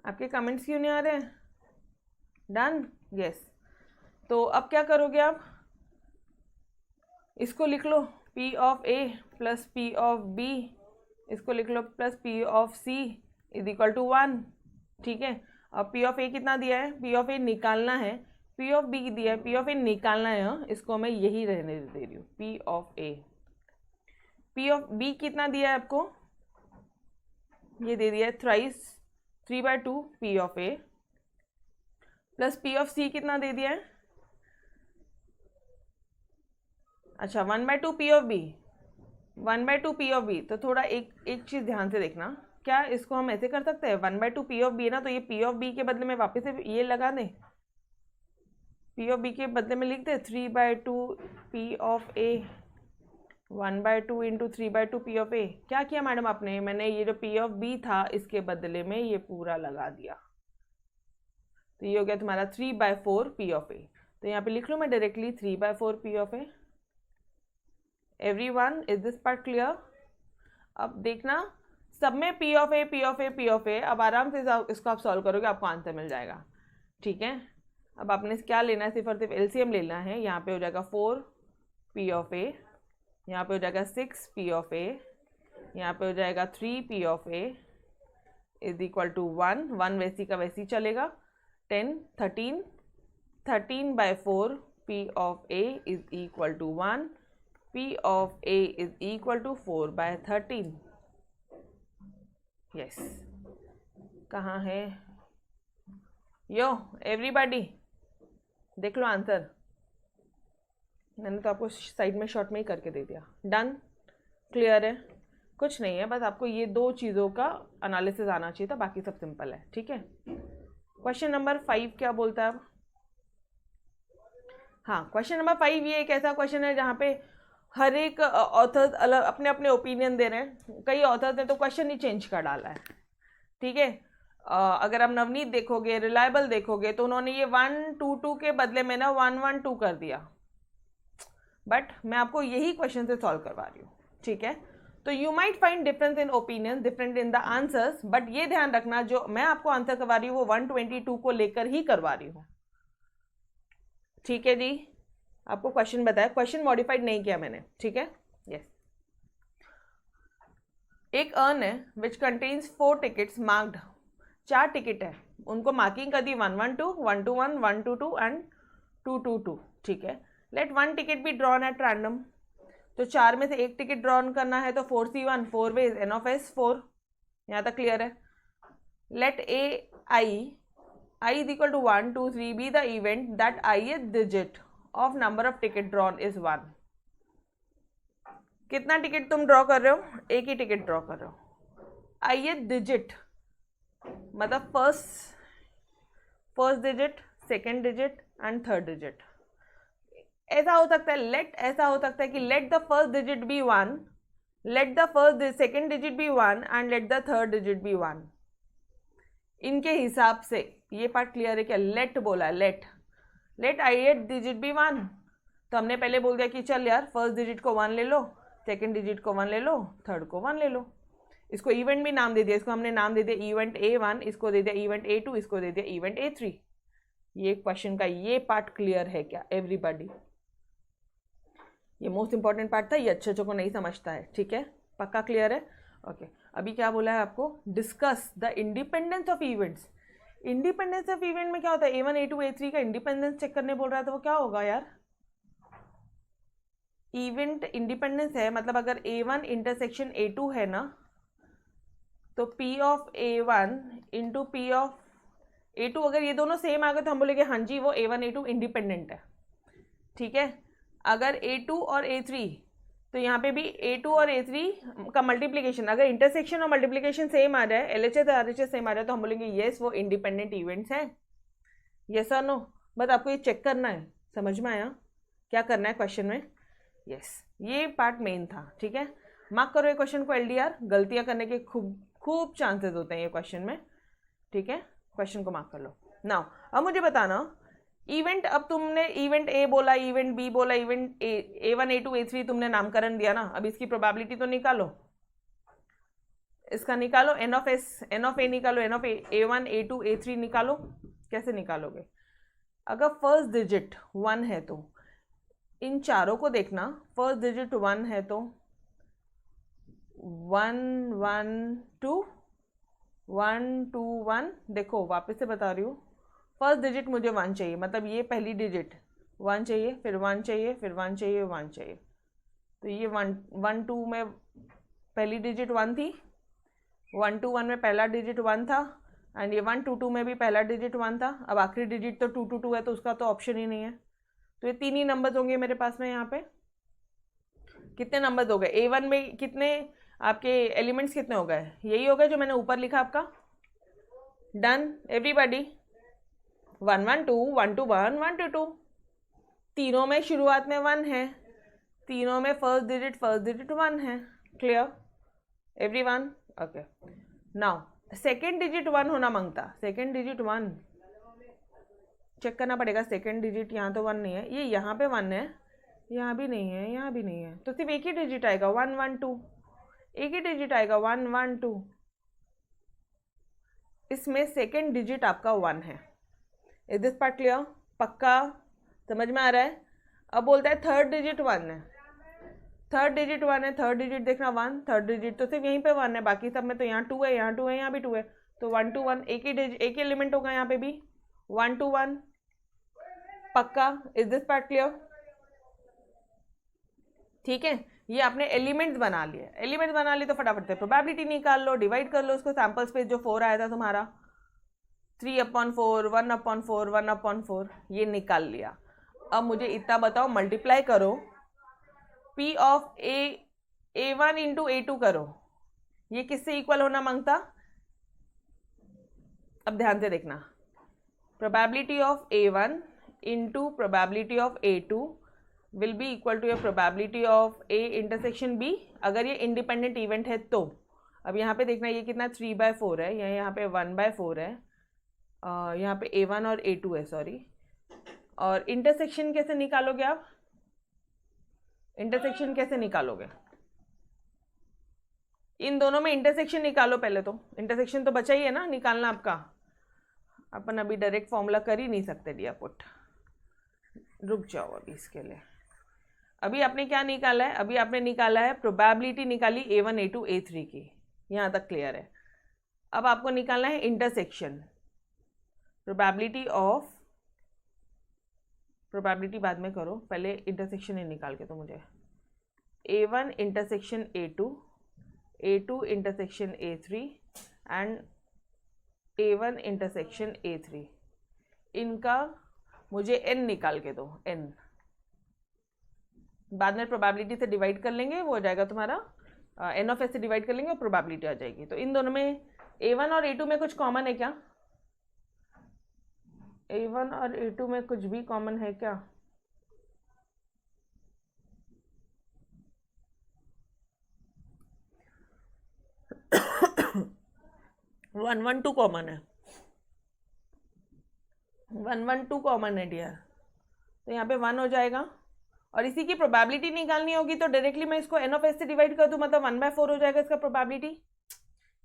आपके कमेंट्स क्यों नहीं आ रहे हैं? डन? यस। तो अब क्या करोगे आप, इसको लिख लो p of a plus p of b, इसको लिख लो plus p of c is equal to 1, ठीक है। अब p ऑफ a कितना दिया है, p ऑफ a निकालना है, p ऑफ b दिया है, p ऑफ a निकालना है, इसको मैं यही रहने दे रही हूँ, p of a। p of b कितना दिया है आपको, ये दे दिया है thrice 3/2 p of a, plus p of c कितना दे दिया है, अच्छा 1/2 p of b, 1/2 p of b। तो थोड़ा एक चीज़ ध्यान से देखना, क्या इसको हम ऐसे कर सकते हैं, 1/2 p ऑफ b है ना, तो ये p ऑफ b के बदले में वापस से ये लगा दें, p ऑफ b के बदले में लिख दे 3/2 p of a, 1/2 into 3/2 p of a। क्या किया मैडम आपने, मैंने ये जो p ऑफ b था इसके बदले में ये पूरा लगा दिया, तो ये हो गया तुम्हारा 3/4 p ऑफ a। तो यहाँ पे लिख लो मैं directly 3/4 p of a। Everyone is this part clear? अब देखना सब में p of a p of a p of a, अब आराम से इसको आप सॉल्व करोगे आपको आंसर मिल जाएगा, ठीक है। अब आपने क्या लेना है, सिर्फ और सिर्फ एलसीएम लेना है। यहाँ पे हो जाएगा 4 p ऑफ a, यहाँ पे हो जाएगा 6 p ऑफ a, यहाँ पे हो जाएगा 3 p of a is equal to 1 वैसी का वैसी चलेगा, 10 13/4 p of a is equal to 1, p of a is equal to 4/13। Yes, कहाँ है यो एवरीबॉडी, देख लो आंसर। मैंने तो आपको साइड में शॉर्ट में ही करके दे दिया। डन, क्लियर है, कुछ नहीं है, बस आपको ये दो चीज़ों का एनालिसिस आना चाहिए था, बाकी सब सिंपल है। ठीक है, क्वेश्चन नंबर 5 क्या बोलता है अब? हाँ, क्वेश्चन नंबर 5 ये एक ऐसा क्वेश्चन है जहाँ पे हर एक ऑथर्स अलग अपने अपने ओपिनियन दे रहे हैं। कई ऑथर्स ने तो क्वेश्चन ही चेंज कर डाला है। ठीक है, अगर आप नवनीत देखोगे, रिलायबल देखोगे, तो उन्होंने ये 122 के बदले में ना 112 कर दिया, बट मैं आपको यही क्वेश्चन से सॉल्व करवा रही हूँ। ठीक है, तो you might find difference in opinion, different in the answers, but ये ध्यान रखना जो मैं आपको आंसर करवा रही हूँ वो 122 को लेकर ही करवा रही हूँ। ठीक है जी, आपको क्वेश्चन बताया, क्वेश्चन मॉडिफाइड नहीं किया मैंने। ठीक है, यस। एक अर्न है which contains 4 tickets marked, 4 ticket है, उनको मार्किंग कर दी 112, 121, 122 एंड 222। ठीक है, let 1 ticket be drawn at random, तो 4 में से एक टिकट ड्रॉन करना है, तो 4C1 4 veg n of s 4। यहाँ तक क्लियर है। Let I is equal to 1 2 3 be the event that ith digit of number of ticket drawn is 1। कितना टिकट तुम ड्रॉ कर रहे हो? एक ही टिकट ड्रॉ कर रहे हो। ith डिजिट मतलब first digit, second digit and third digit. ऐसा हो सकता है, ऐसा हो सकता है कि let the first digit be 1, let the first second digit be 1 and let the third digit be 1। इनके हिसाब से ये पार्ट क्लियर है क्या? लेट बोला है, लेट ith डिजिट बी 1, तो हमने पहले बोल दिया कि चल यार फर्स्ट डिजिट को 1 ले लो, सेकेंड डिजिट को 1 ले लो, थर्ड को 1 ले लो। इसको इवेंट भी नाम दे दिया, इसको हमने नाम दे दिया इवेंट A1, इसको दे दिया इवेंट A2, इसको दे दिया इवेंट A3। ये क्वेश्चन का ये पार्ट क्लियर है क्या एवरीबॉडी? ये मोस्ट इंपॉर्टेंट पार्ट था, ये अच्छे को नहीं समझता है। ठीक है, पक्का क्लियर है? ओके, अभी क्या बोला है आपको? Discuss the independence of events. Independence of event में क्या होता है? A1 A2 A3 का इंडिपेंडेंस चेक करने बोल रहा है, तो वो क्या होगा यार? इवेंट इंडिपेंडेंस है, मतलब अगर A1 इंटरसेक्शन A2 है ना, तो P of A1 into P of A2, अगर ये दोनों सेम आ गए तो हम बोलेंगे हाँ जी वो A1 A2 इंडिपेंडेंट है। ठीक है, अगर A2 और A3, तो यहाँ पे भी A2 और A3 का मल्टीप्लिकेशन, अगर इंटरसेक्शन और मल्टीप्लिकेशन सेम आ जाए, LHS और RHS सेम आ जाए, तो हम बोलेंगे येस वो इंडिपेंडेंट इवेंट्स हैं। यस और नो? बस आपको ये चेक करना है। समझ में आया क्या करना है क्वेश्चन में? यस, ये पार्ट मेन था। ठीक है, मार्क करो ये क्वेश्चन को LDR, गलतियां करने के खूब चांसेस होते हैं ये क्वेश्चन में। ठीक है, क्वेश्चन को मार्क कर लो। नाउ अब मुझे बताना इवेंट, अब तुमने इवेंट A बोला, इवेंट B बोला, इवेंट A1 A2 A3 तुमने नामकरण दिया ना, अब इसकी प्रोबेबिलिटी तो निकालो, इसका निकालो n ऑफ A निकालो, n of A1 A2 A3 निकालो। कैसे निकालोगे? अगर फर्स्ट डिजिट 1 है तो इन चारों को देखना, फर्स्ट डिजिट 1 है तो 1 1 2 1 2 1। देखो वापस से बता रही हूँ, फर्स्ट डिजिट मुझे 1 चाहिए, मतलब ये पहली डिजिट 1 चाहिए, फिर 1 चाहिए, फिर 1 चाहिए, 1 चाहिए। तो ये 1 2 में पहली डिजिट 1 थी, 1 2 1 में पहला डिजिट 1 था, एंड ये 1 2 2 में भी पहला डिजिट 1 था। अब आखिरी डिजिट तो 2 2 2 है, तो उसका तो ऑप्शन ही नहीं है। तो ये 3 ही नंबर्स होंगे मेरे पास में। यहाँ पे कितने नंबर्स हो गए? A1 में कितने आपके एलिमेंट्स कितने हो गए? यही हो गए जो मैंने ऊपर लिखा आपका। Done everybody? 1 1 2 1 2 1 1 2 2, तीनों में शुरुआत में 1 है, तीनों में फर्स्ट डिजिट 1 है। Clear everyone? Okay, now second digit 1 होना मांगता, सेकेंड डिजिट 1 चेक करना पड़ेगा। सेकेंड डिजिट यहाँ तो 1 नहीं है, ये यहाँ पे 1 है, यहाँ भी नहीं है, यहाँ भी नहीं है, तो सिर्फ एक ही डिजिट आएगा 1 1 2, एक ही डिजिट आएगा 1 1 2। इसमें सेकेंड डिजिट आपका 1 है। Is this part clear? पक्का समझ में आ रहा है? अब बोलता है थर्ड डिजिट 1 है, थर्ड डिजिट 1 है, थर्ड डिजिट देखना 1, थर्ड डिजिट तो सिर्फ यहीं पे 1 है, बाकी सब में तो यहाँ 2 है, यहाँ 2 है, यहाँ भी 2 है, तो 1 2 1 एक ही एलिमेंट होगा यहाँ पे भी 1 2 1। पक्का? Is this part clear? ठीक है, ये आपने एलिमेंट्स बना लिए, एलिमेंट्स बना लिए तो फटाफट से प्रोबेबिलिटी निकाल लो, डिवाइड कर लो उसको, सैंपल स्पेस जो 4 आया था तुम्हारा 3/4 1/4 1/4 ये निकाल लिया। अब मुझे इतना बताओ, मल्टीप्लाई करो P of A1 into A2 करो, ये किससे इक्वल होना मांगता? अब ध्यान से देखना, probability of A1 into probability of A2 will be equal to your probability of A intersection B, अगर ये इंडिपेंडेंट इवेंट है तो। अब यहाँ पे देखना ये कितना 3/4 है, यहाँ पे 1/4 है, यहाँ पे A1 और A2 है, सॉरी। और इंटरसेक्शन कैसे निकालोगे आप? इंटरसेक्शन कैसे निकालोगे? इन दोनों में इंटरसेक्शन निकालो पहले, तो इंटरसेक्शन तो बचा ही है ना निकालना आपका। अपन अभी डायरेक्ट फॉर्मूला कर ही नहीं सकते डियर पुट, रुक जाओ अभी इसके लिए। अभी आपने क्या निकाला है? अभी आपने निकाला है प्रोबेबिलिटी, निकाली A1 A2 A3 की, यहाँ तक क्लियर है। अब आपको निकालना है इंटरसेक्शन, प्रोबेबिलिटी ऑफ, प्रोबेबिलिटी बाद में करो, पहले इंटरसेक्शन ही निकाल के तो मुझे A1 intersection A2, A2 intersection A3 and A1 intersection A3, इनका मुझे n निकाल के दो, n बाद में प्रोबेबिलिटी से डिवाइड कर लेंगे, वो हो जाएगा तुम्हारा n ऑफ s से डिवाइड कर लेंगे और प्रोबेबिलिटी आ जाएगी। तो इन दोनों में A1 और A2 में कुछ कॉमन है क्या? A1 और A2 में कुछ भी कॉमन है क्या? वन वन टू कॉमन है, 112 कॉमन है डियर, तो यहाँ पे 1 हो जाएगा। और इसी की प्रोबेबिलिटी निकालनी होगी तो डायरेक्टली मैं इसको n ऑफ s से डिवाइड कर दूँ, मतलब 1/4 हो जाएगा इसका प्रोबेबिलिटी।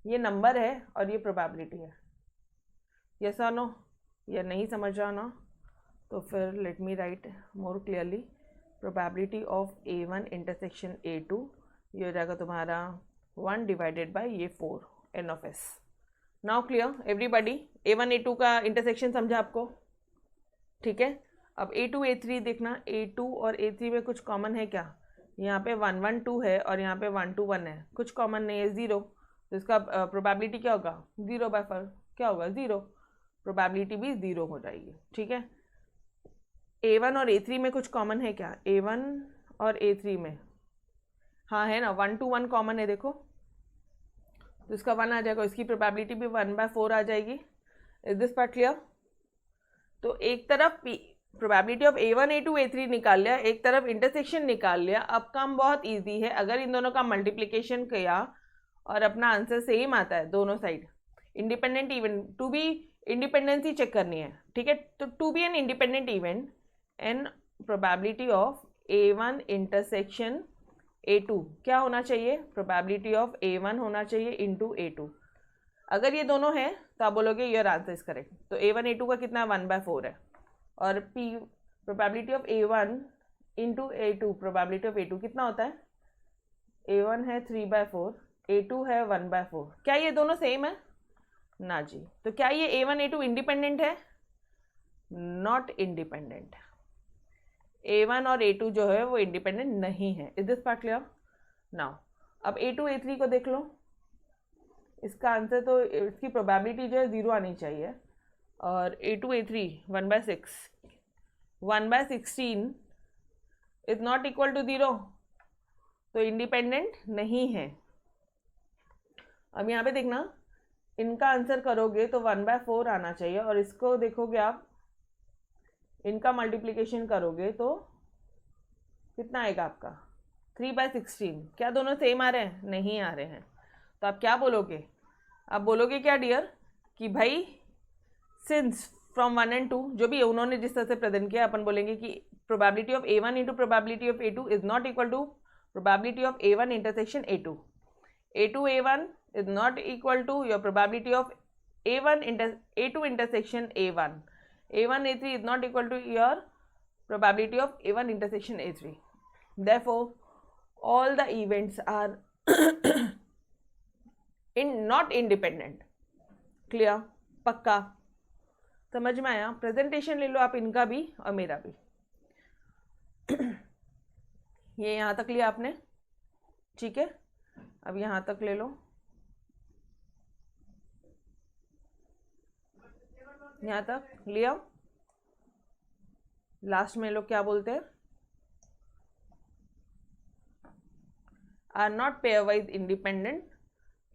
ये नंबर है और ये प्रोबेबिलिटी है, यस और नो? या नहीं समझ रहा ना, तो फिर let me right more clearly, probability of A1 intersection A2, ये हो जाएगा तुम्हारा 1 डिवाइडेड बाई ये 4 n of s। Now clear everybody? A1 A2 का इंटरसेक्शन समझा आपको? ठीक है। अब A2 A3 देखना, A2 और A3 में कुछ कॉमन है क्या? यहाँ पे 112 है और यहाँ पे 121 है, कुछ कॉमन नहीं है, 0, तो इसका प्रोबेबिलिटी क्या होगा? 0/4, क्या होगा? 0, प्रोबेबिलिटी भी 0 हो जाएगी। ठीक है। A1 और A3 में कुछ कॉमन है क्या? A1 और A3 में हाँ है ना, 1 to 1 कॉमन है, देखो, तो इसका 1 आ जाएगा, इसकी प्रोबेबिलिटी भी 1/4 आ जाएगी। Is this part clear? तो एक तरफ probability of A1 A2 A3 निकाल लिया, एक तरफ इंटरसेक्शन निकाल लिया। अब काम बहुत इजी है, अगर इन दोनों का मल्टीप्लिकेशन किया और अपना आंसर सेम आता है दोनों side, independent event, to be independency check करनी है। ठीक है, तो to be an independent event an probability of A1 intersection A2 क्या होना चाहिए? प्रोबेबिलिटी ऑफ A1 होना चाहिए इंटू A2। अगर ये दोनों है तो आप बोलोगे योर आंसर इज करेक्ट। तो A1 A2 का कितना? 1/4 है, और P probability of A1 into A2, probability of A2 कितना होता है? A1 है 3/4, A2 है 1/4। क्या ये दोनों सेम है? ना जी। तो क्या ये A1 A2 इंडिपेंडेंट है? Not independent. A1 और A2 जो है वो इंडिपेंडेंट नहीं है। Is this part clear? Now अब A2 A3 को देख लो, इसका आंसर तो इसकी प्रोबेबिलिटी जो है 0 आनी चाहिए, और A2 A3 1/6, 1/16 is not equal to 0, तो इंडिपेंडेंट नहीं है। अब यहाँ पे देखना, इनका आंसर करोगे तो 1/4 आना चाहिए, और इसको देखोगे आप, इनका मल्टीप्लिकेशन करोगे तो कितना आएगा आपका? 3/16। क्या दोनों सेम आ रहे हैं? नहीं आ रहे हैं। तो आप क्या बोलोगे? आप बोलोगे क्या डियर, कि भाई सिंस फ्रॉम 1 and 2 जो भी उन्होंने जिस तरह से प्रेजेंट किया, अपन बोलेंगे कि probability of A1 into probability of A2 is not equal to probability of A1 intersection A2। A2 A1 is not equal to your probability of A2 intersection A1. A1 A3 is not equal to your probability of A1 intersection A3. Therefore, all the events are not independent. Clear? पक्का समझ में आया? Presentation ले लो आप इनका भी और मेरा भी। ये यहाँ तक लिया आपने, ठीक है? अब यहाँ तक ले लो, यहाँ तक लिया। लास्ट में लोग क्या बोलते हैं, are not pairwise independent.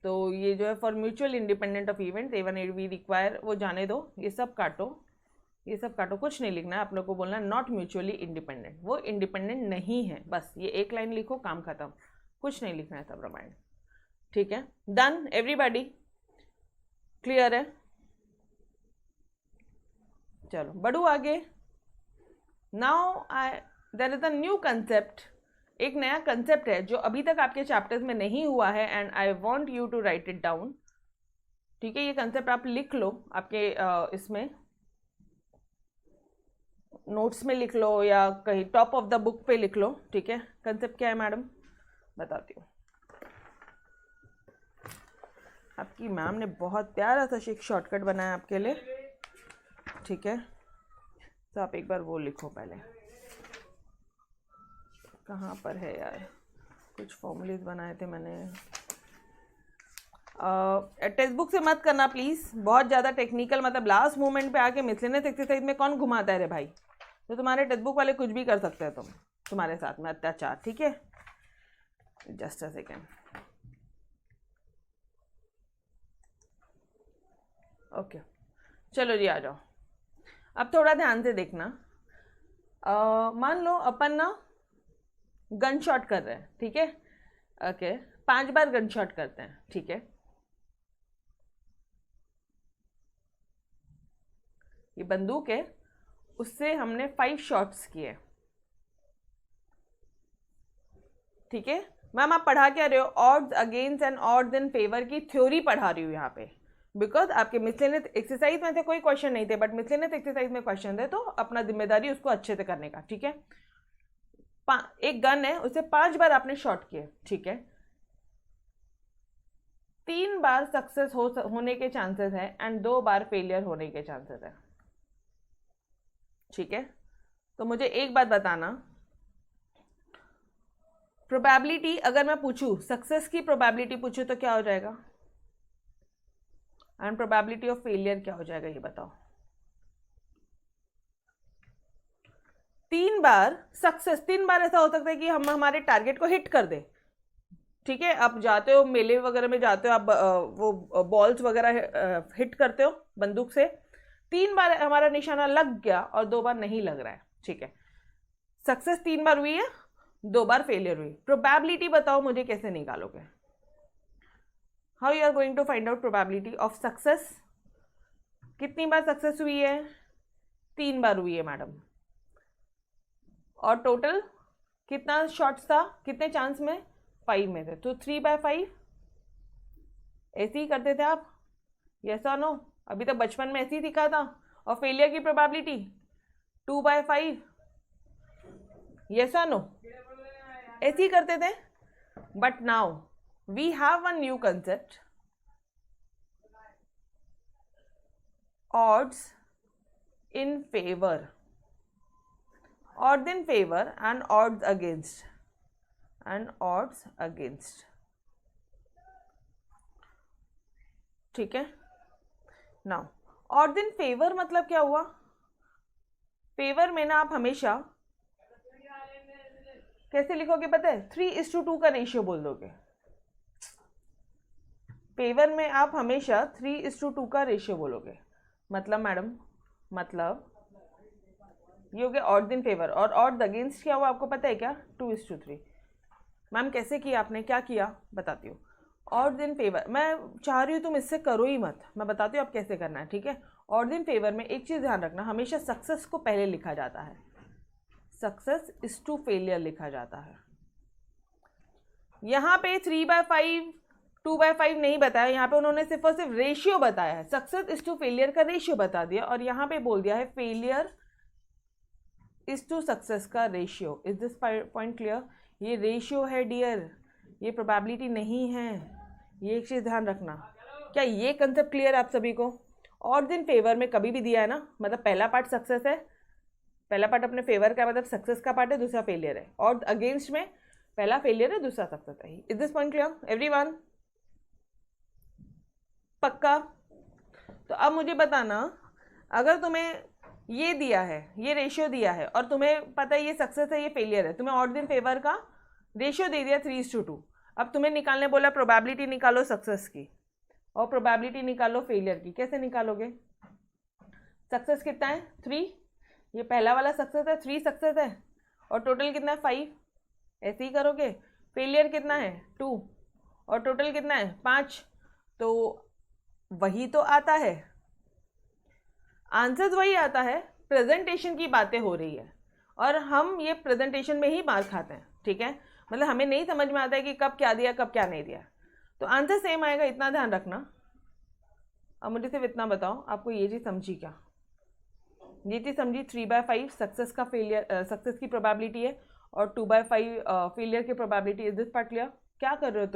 तो ये जो है for mutual independent of event A1 we require, वो जाने दो, ये सब काटो, ये सब काटो, कुछ नहीं लिखना है। आप लोग को बोलना नॉट म्यूचुअली इंडिपेंडेंट, वो इंडिपेंडेंट नहीं है, बस ये एक लाइन लिखो, काम खत्म, कुछ नहीं लिखना है सब रामायण। ठीक है, डन एवरीबॉडी, क्लियर है? चलो बढ़ू आगे। Now there is a new concept, एक नया कंसेप्ट है जो अभी तक आपके चैप्टर्स में नहीं हुआ है and I want you to write it down. ठीक है, ये कंसेप्ट आप लिख लो, आपके इसमें नोट्स में लिख लो या कहीं टॉप ऑफ द बुक पे लिख लो। ठीक है, कंसेप्ट क्या है मैडम, बताती हूँ। आपकी मैम ने बहुत प्यारा सा एक शॉर्टकट बनाया आपके लिए। ठीक है, तो आप एक बार वो लिखो पहले, कहाँ पर है यार, कुछ फॉर्मूलेज बनाए थे मैंने। टेक्स्ट बुक से मत करना प्लीज़, बहुत ज़्यादा टेक्निकल, मतलब लास्ट मोमेंट पे आके मिसलेनियस एक्सरसाइज में कौन घुमाता है रे भाई। तो तुम्हारे टेक्स्ट बुक वाले कुछ भी कर सकते हैं तुम्हारे साथ में अत्याचार। ठीक है, जस्ट अ सेकेंड। ओके, चलो जी आ जाओ। अब थोड़ा ध्यान से देखना। मान लो अपन ना गन शॉट कर रहे हैं, ठीक है, ओके, 5 बार गन शॉट करते हैं। ठीक है, ये बंदूक है, उससे हमने 5 शॉट्स किए। ठीक है मैम, आप पढ़ा क्या रहे हो, odds against and odds in favour की थ्योरी पढ़ा रही हूँ यहाँ पे, बिकॉज आपके मिसलेनियस एक्सरसाइज में से कोई क्वेश्चन नहीं थे, बट मिसलेनियस एक्सरसाइज में क्वेश्चन थे, तो अपना जिम्मेदारी उसको अच्छे से करने का। ठीक है, एक गन है, उसे 5 बार आपने शॉट किए। ठीक है, 3 बार सक्सेस होने के चांसेस है एंड 2 बार फेलियर होने के चांसेस है। ठीक है, तो मुझे एक बात बताना, प्रोबेबिलिटी अगर मैं पूछूं, सक्सेस की प्रोबेबिलिटी पूछूं तो क्या हो जाएगा, एंड प्रोबेबिलिटी ऑफ फेलियर क्या हो जाएगा, ये बताओ। 3 बार सक्सेस, 3 बार ऐसा हो सकता है कि हम हमारे टारगेट को हिट कर दे। ठीक है, आप जाते हो मेले वगैरह में जाते हो, आप वो बॉल्स वगैरह हिट करते हो बंदूक से, 3 बार हमारा निशाना लग गया और 2 बार नहीं लग रहा है। ठीक है, सक्सेस 3 बार हुई है, 2 बार फेलियर हुई, प्रोबेबिलिटी बताओ मुझे कैसे निकालोगे, how you are going to find out probability of success. कितनी बार सक्सेस हुई है, 3 बार हुई है मैडम, और टोटल कितना शॉट्स था, कितने चांस में, 5 में थे, तो 3/5 ऐसे ही करते थे आप, यस और नो, अभी तक बचपन में ऐसे ही सीखा था। और फेलियर की प्रोबेबिलिटी 2/5, यस और नो, ऐसे ही करते थे। But now we have one new concept, odds in favor, odds in favor and odds against, and odds against। ठीक है, नाउ odds in favor मतलब क्या हुआ, फेवर में ना आप हमेशा कैसे लिखोगे पता है, 3:2 का रेशियो बोल दोगे। फेवर में आप हमेशा 3:2 का रेशियो बोलोगे, मतलब मैडम, मतलब ये हो गया ऑड्स इन फेवर, और ऑड्स अगेंस्ट क्या हुआ आपको पता है क्या, 2:3। मैम कैसे किया आपने, क्या किया, बताती हूँ। ऑड्स इन फेवर, मैं चाह रही हूँ तुम इससे करो ही मत, मैं बताती हूँ आप कैसे करना है। ठीक है, ऑड्स इन फेवर में एक चीज़ ध्यान रखना, हमेशा सक्सेस को पहले लिखा जाता है, सक्सेस इज टू फेलियर लिखा जाता है। यहाँ पे 3/5 2/5 नहीं बताया, यहाँ पे उन्होंने सिर्फ और सिर्फ रेशियो बताया है, सक्सेस इज टू फेलियर का रेशियो बता दिया, और यहाँ पे बोल दिया है फेलियर इज टू सक्सेस का ratio. Is this point clear, ये रेशियो है डियर, ये प्रोबेबिलिटी नहीं है, ये एक चीज़ ध्यान रखना। क्या ये कंसेप्ट क्लियर है आप सभी को? ऑड्स इन फेवर में कभी भी दिया है ना, मतलब पहला पार्ट सक्सेस है, पहला पार्ट अपने फेवर का मतलब सक्सेस का पार्ट है, दूसरा फेलियर है, और अगेंस्ट में पहला फेलियर है, दूसरा सक्सेस है। Is this point clear everyone, पक्का? तो अब मुझे बताना, अगर तुम्हें ये दिया है, ये रेशियो दिया है, और तुम्हें पता है ये सक्सेस है ये फेलियर है, तुम्हें ऑड्स इन फेवर का रेशियो दे दिया 3:2। अब तुम्हें निकालने बोला प्रोबेबिलिटी निकालो सक्सेस की और प्रोबेबिलिटी निकालो फेलियर की। कैसे निकालोगे? सक्सेस कितना है 3, ये पहला वाला सक्सेस है 3 सक्सेस है, और टोटल कितना है 5, ऐसे ही करोगे। फेलियर कितना है 2 और टोटल कितना है 5, तो वही तो आता है, आंसर वही आता है, प्रेजेंटेशन की बातें हो रही है और हम ये प्रेजेंटेशन में ही मार खाते हैं, ठीक है। मतलब हमें नहीं समझ में आता है कि कब क्या दिया कब क्या नहीं दिया, तो आंसर सेम आएगा, इतना ध्यान रखना। अब मुझे सिर्फ इतना बताओ, आपको ये चीज़ समझी क्या? ये चीज़ समझी 3/5 सक्सेस का फेलियर सक्सेस की प्रोबेबिलिटी है और 2/5 फेलियर की probability. Is this part clear? क्या कर रहे हो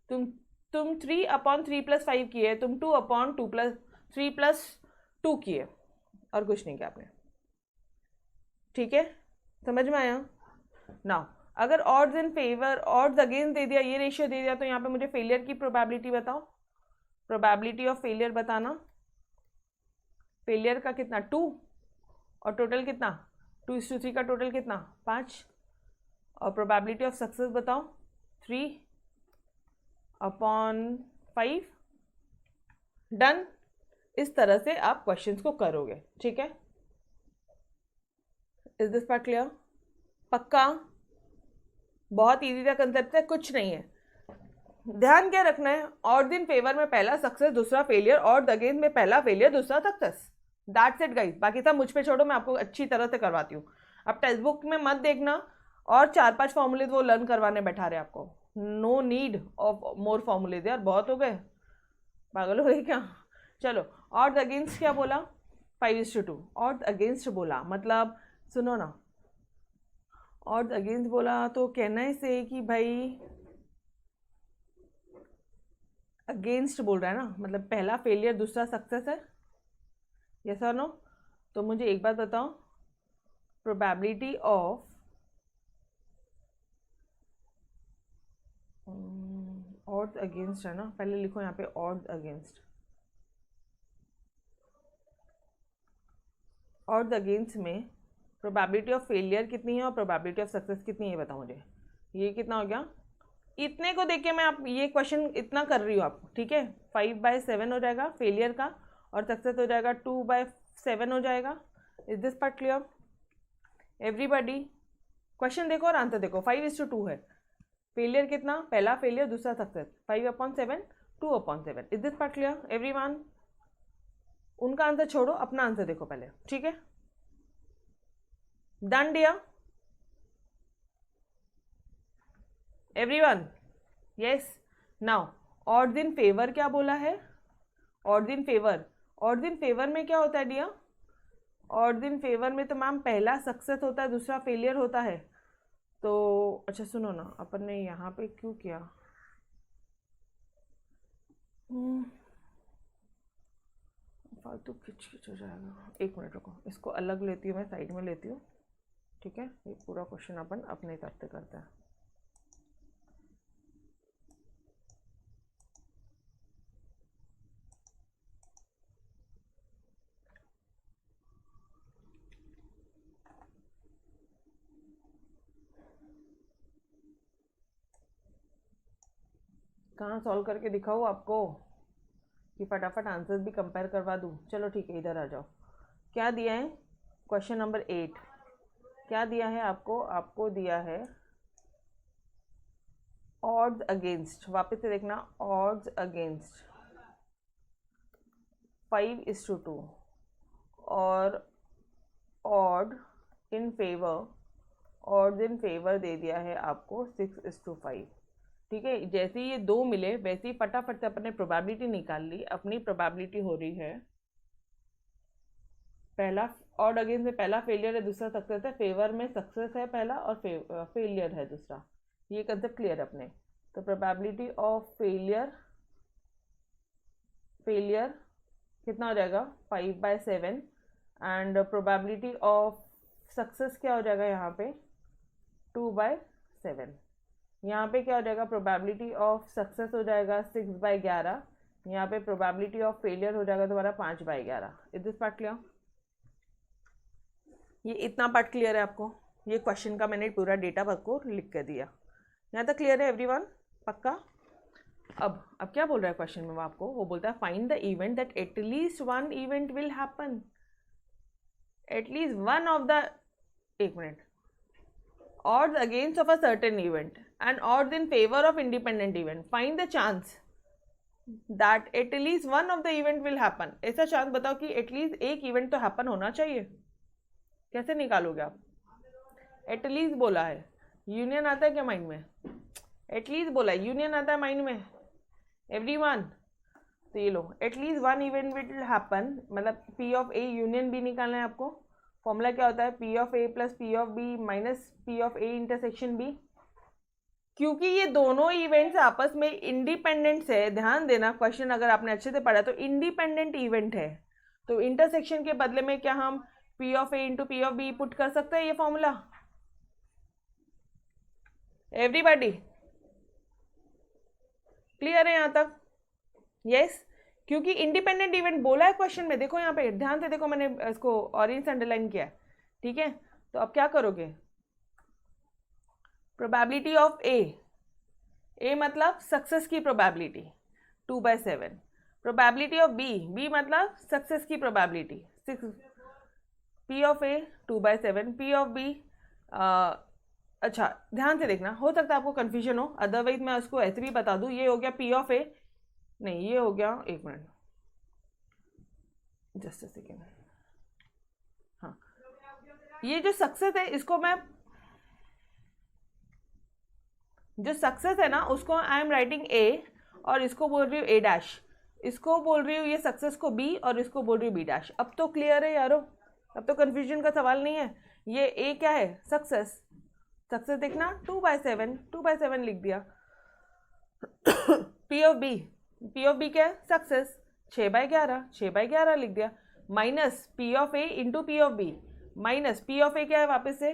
तुम 3/3+5 किए, तुम 2/3+2 किए और कुछ नहीं किया आपने, ठीक है? समझ में आया? नाउ अगर odds in favour odds against they दिया, ये रेशियो दे दिया, तो यहाँ पे मुझे फेलियर की प्रोबेबिलिटी बताओ, प्रोबेबिलिटी ऑफ फेलियर बताना। फेलियर का कितना 2 और टोटल कितना 2:3 का टोटल कितना 5, और प्रोबेबिलिटी ऑफ सक्सेस बताओ 3/5। डन। इस तरह से आप क्वेश्चंस को करोगे, ठीक है? Is this part clear? पक्का? बहुत इजी सा कंसेप्ट है, कुछ नहीं है। ध्यान क्या रखना है? ऑड्स इन फेवर में पहला सक्सेस दूसरा फेलियर, ऑड्स अगेंस्ट में पहला फेलियर दूसरा सक्सेस। That's it guys. बाकी सब मुझ पे छोड़ो, मैं आपको अच्छी तरह से करवाती हूँ। अब टेक्स्ट बुक में मत देखना और 4-5 फॉर्मूले वो लर्न करवाने बैठा रहे आपको। No need of more formulae यार, बहुत हो गए, पागल हो गए क्या? चलो, ऑड्स अगेंस्ट क्या बोला? 5:2। ऑड्स अगेंस्ट बोला मतलब सुनो ना, ऑड्स अगेंस्ट बोला तो कहना है से कि भाई अगेंस्ट बोल रहा है ना, मतलब पहला फेलियर दूसरा सक्सेस है, यस और नो? तो मुझे एक बात बताओ, प्रोबेबिलिटी ऑफ ऑड्स अगेंस्ट है ना, पहले लिखो यहाँ पे ऑड्स अगेंस्ट। ऑड्स अगेंस्ट में प्रोबेबिलिटी ऑफ फेलियर कितनी है और प्रोबेबिलिटी ऑफ सक्सेस कितनी है, बताओ मुझे। ये कितना हो गया? इतने को देख के मैं आप ये क्वेश्चन इतना कर रही हूँ आप, ठीक है? 5/7 हो जाएगा फेलियर का और सक्सेस हो जाएगा 2/7 हो जाएगा। Is this part clear everybody? Question देखो और आंसर देखो। 5:2 है, फेलियर कितना? पहला फेलियर दूसरा success, 5/7 2/7। Is this part clear everyone? उनका आंसर छोड़ो, अपना आंसर देखो पहले, ठीक है? Done dear everyone? Yes. Now odds in favour क्या बोला है? Odds in favour, odds in favour में क्या होता है डियर? ऑड्स इन फेवर में तो मैम पहला सक्सेस होता है दूसरा फेलियर होता है। तो अच्छा सुनो ना, अपन ने यहाँ पे क्यों किया? फालतू खिच खिच हो जाएगा, एक मिनट रुको, इसको अलग लेती हूँ, मैं साइड में लेती हूँ, ठीक है? ये पूरा क्वेश्चन अपन अपने हिसाब से करते हैं। कहाँ सॉल्व करके दिखाऊँ आपको कि फटाफट आंसर्स भी कंपेयर करवा दूँ? चलो ठीक है, इधर आ जाओ। क्या दिया है? क्वेश्चन नंबर 8 क्या दिया है आपको? आपको दिया है ऑड्स अगेंस्ट, वापस से देखना, ऑड्स अगेंस्ट 5:2 और odd in favour, odds in favour दे दिया है आपको 6:5, ठीक है? जैसे ही ये दो मिले वैसे ही फटाफट से अपने प्रोबेबिलिटी निकाल ली। अपनी प्रोबेबिलिटी हो रही है, पहला ऑड अगेंस्ट में पहला फेलियर है दूसरा सक्सेस है, फेवर में सक्सेस है पहला और फेलियर है दूसरा। ये कंसेप्ट क्लियर अपने। तो प्रोबेबिलिटी ऑफ फेलियर, फेलियर कितना हो जाएगा 5/7 एंड प्रोबेबिलिटी ऑफ सक्सेस क्या हो जाएगा यहाँ पे 2/7। यहाँ पे क्या हो जाएगा? प्रोबेबिलिटी ऑफ सक्सेस हो जाएगा 6/11। यहाँ पे प्रोबेबिलिटी ऑफ फेलियर हो जाएगा तुम्हारा 5/11। Is this part clear? ये इतना पार्ट क्लियर है आपको? ये क्वेश्चन का मैंने पूरा डेटा आपको लिख कर दिया। यहाँ तक क्लियर है एवरीवन? पक्का? अब क्या बोल रहा है क्वेश्चन में वो आपको? वो बोलता है find the event that at least one event will happen, at least one of the, एक minute, odds against of a certain event and odds in favor of independent event. Find the chance that at least one of the event will happen. ऐसा chance बताओ कि at least एक event तो happen होना चाहिए। कैसे निकालोगे आप? एटलीस्ट बोला है, यूनियन आता है क्या माइंड में? एटलीस्ट बोला है, यूनियन आता है माइंड में एवरीवन? तो ये लो, at least one event will happen, मतलब P of A union B निकालना है आपको। फॉर्मूला क्या होता है? P of A plus P of B minus P of A intersection B. क्योंकि ये दोनों इवेंट्स आपस में इंडिपेंडेंट है, ध्यान देना क्वेश्चन अगर आपने अच्छे से पढ़ा तो इंडिपेंडेंट इवेंट है, तो इंटरसेक्शन के बदले में क्या हम P of A into P of B put कर सकते हैं? ये फॉर्मूला एवरीबॉडी क्लियर है यहाँ तक? यस, क्योंकि इंडिपेंडेंट इवेंट बोला है क्वेश्चन में। देखो यहाँ पे ध्यान से देखो, मैंने इसको ऑरेंज से अंडरलाइन किया है, ठीक है? तो अब क्या करोगे? प्रोबेबिलिटी ऑफ ए मतलब सक्सेस की प्रोबेबिलिटी 2/7, प्रोबेबिलिटी ऑफ बी मतलब सक्सेस की probability 6, P of A 2/7, P of B. अच्छा ध्यान से देखना, हो सकता है आपको कंफ्यूजन हो, अदरवाइज मैं उसको ऐसे भी बता दूं। ये हो गया पी ऑफ ए, नहीं ये हो गया, एक मिनट जस्ट अ सेकेंड, हाँ ये जो सक्सेस है इसको मैं, जो सक्सेस है ना उसको आई एम राइटिंग ए, और इसको बोल रही हूँ ए डैश, इसको बोल रही हूँ ये सक्सेस को बी, और इसको बोल रही हूँ बी डैश। अब तो क्लियर है यारो? अब तो कंफ्यूजन का सवाल नहीं है। ये ए क्या है? सक्सेस, सक्सेस देखना 2/7 लिख दिया। पी ऑफ बी क्या है? सक्सेस 6/11 लिख दिया, minus P of A into P of B, minus P of A क्या है वापस से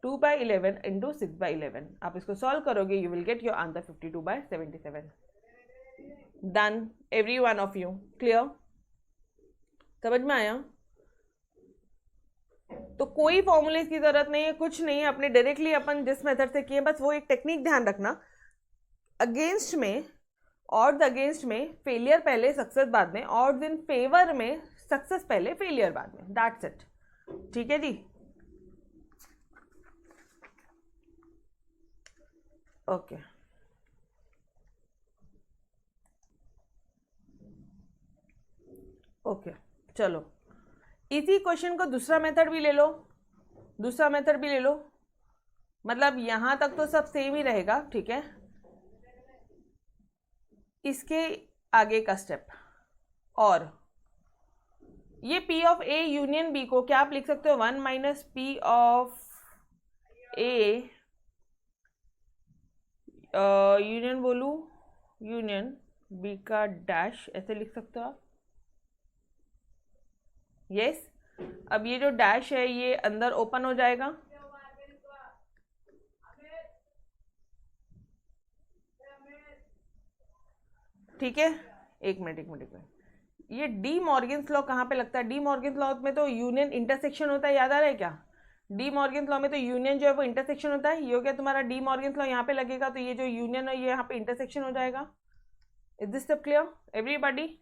2/11 इंटू 6/11। आप इसको सॉल्व करोगे, you will get your answer 52/77। Done every one of you? Clear? समझ में आया? तो कोई फॉर्मूले की जरूरत नहीं है, कुछ नहीं है, अपने डायरेक्टली अपन जिस मेथड से किए, बस वो एक टेक्निक ध्यान रखना, अगेंस्ट में ऑड्स अगेंस्ट में फेलियर पहले सक्सेस बाद में, ऑड्स इन फेवर में सक्सेस पहले फेलियर बाद में, दैट्स इट। ठीक है जी? ओके ओके चलो, इसी क्वेश्चन को दूसरा मेथड भी ले लो, दूसरा मेथड भी ले लो, मतलब यहां तक तो सब सेम ही रहेगा, ठीक है? इसके आगे का स्टेप, और ये P of A union B को क्या आप लिख सकते हो? 1 minus P of A union बोलू, यूनियन B का डैश, ऐसे लिख सकते हो आप। यस, अब ये जो डैश है ये अंदर ओपन हो जाएगा, ठीक है? एक मिनट, ये डी मॉर्गन्स लॉ कहाँ पे लगता है? डी मॉर्गन्स लॉ में तो यूनियन इंटरसेक्शन होता है, याद आ रहा है क्या? डी मॉर्गन्स लॉ में तो यूनियन जो है वो इंटरसेक्शन होता है। ये हो गया तुम्हारा डी मॉर्गन्स लॉ, यहाँ पे लगेगा तो ये जो यूनियन है ये यहाँ पे इंटरसेक्शन हो जाएगा। Is this step clear everybody?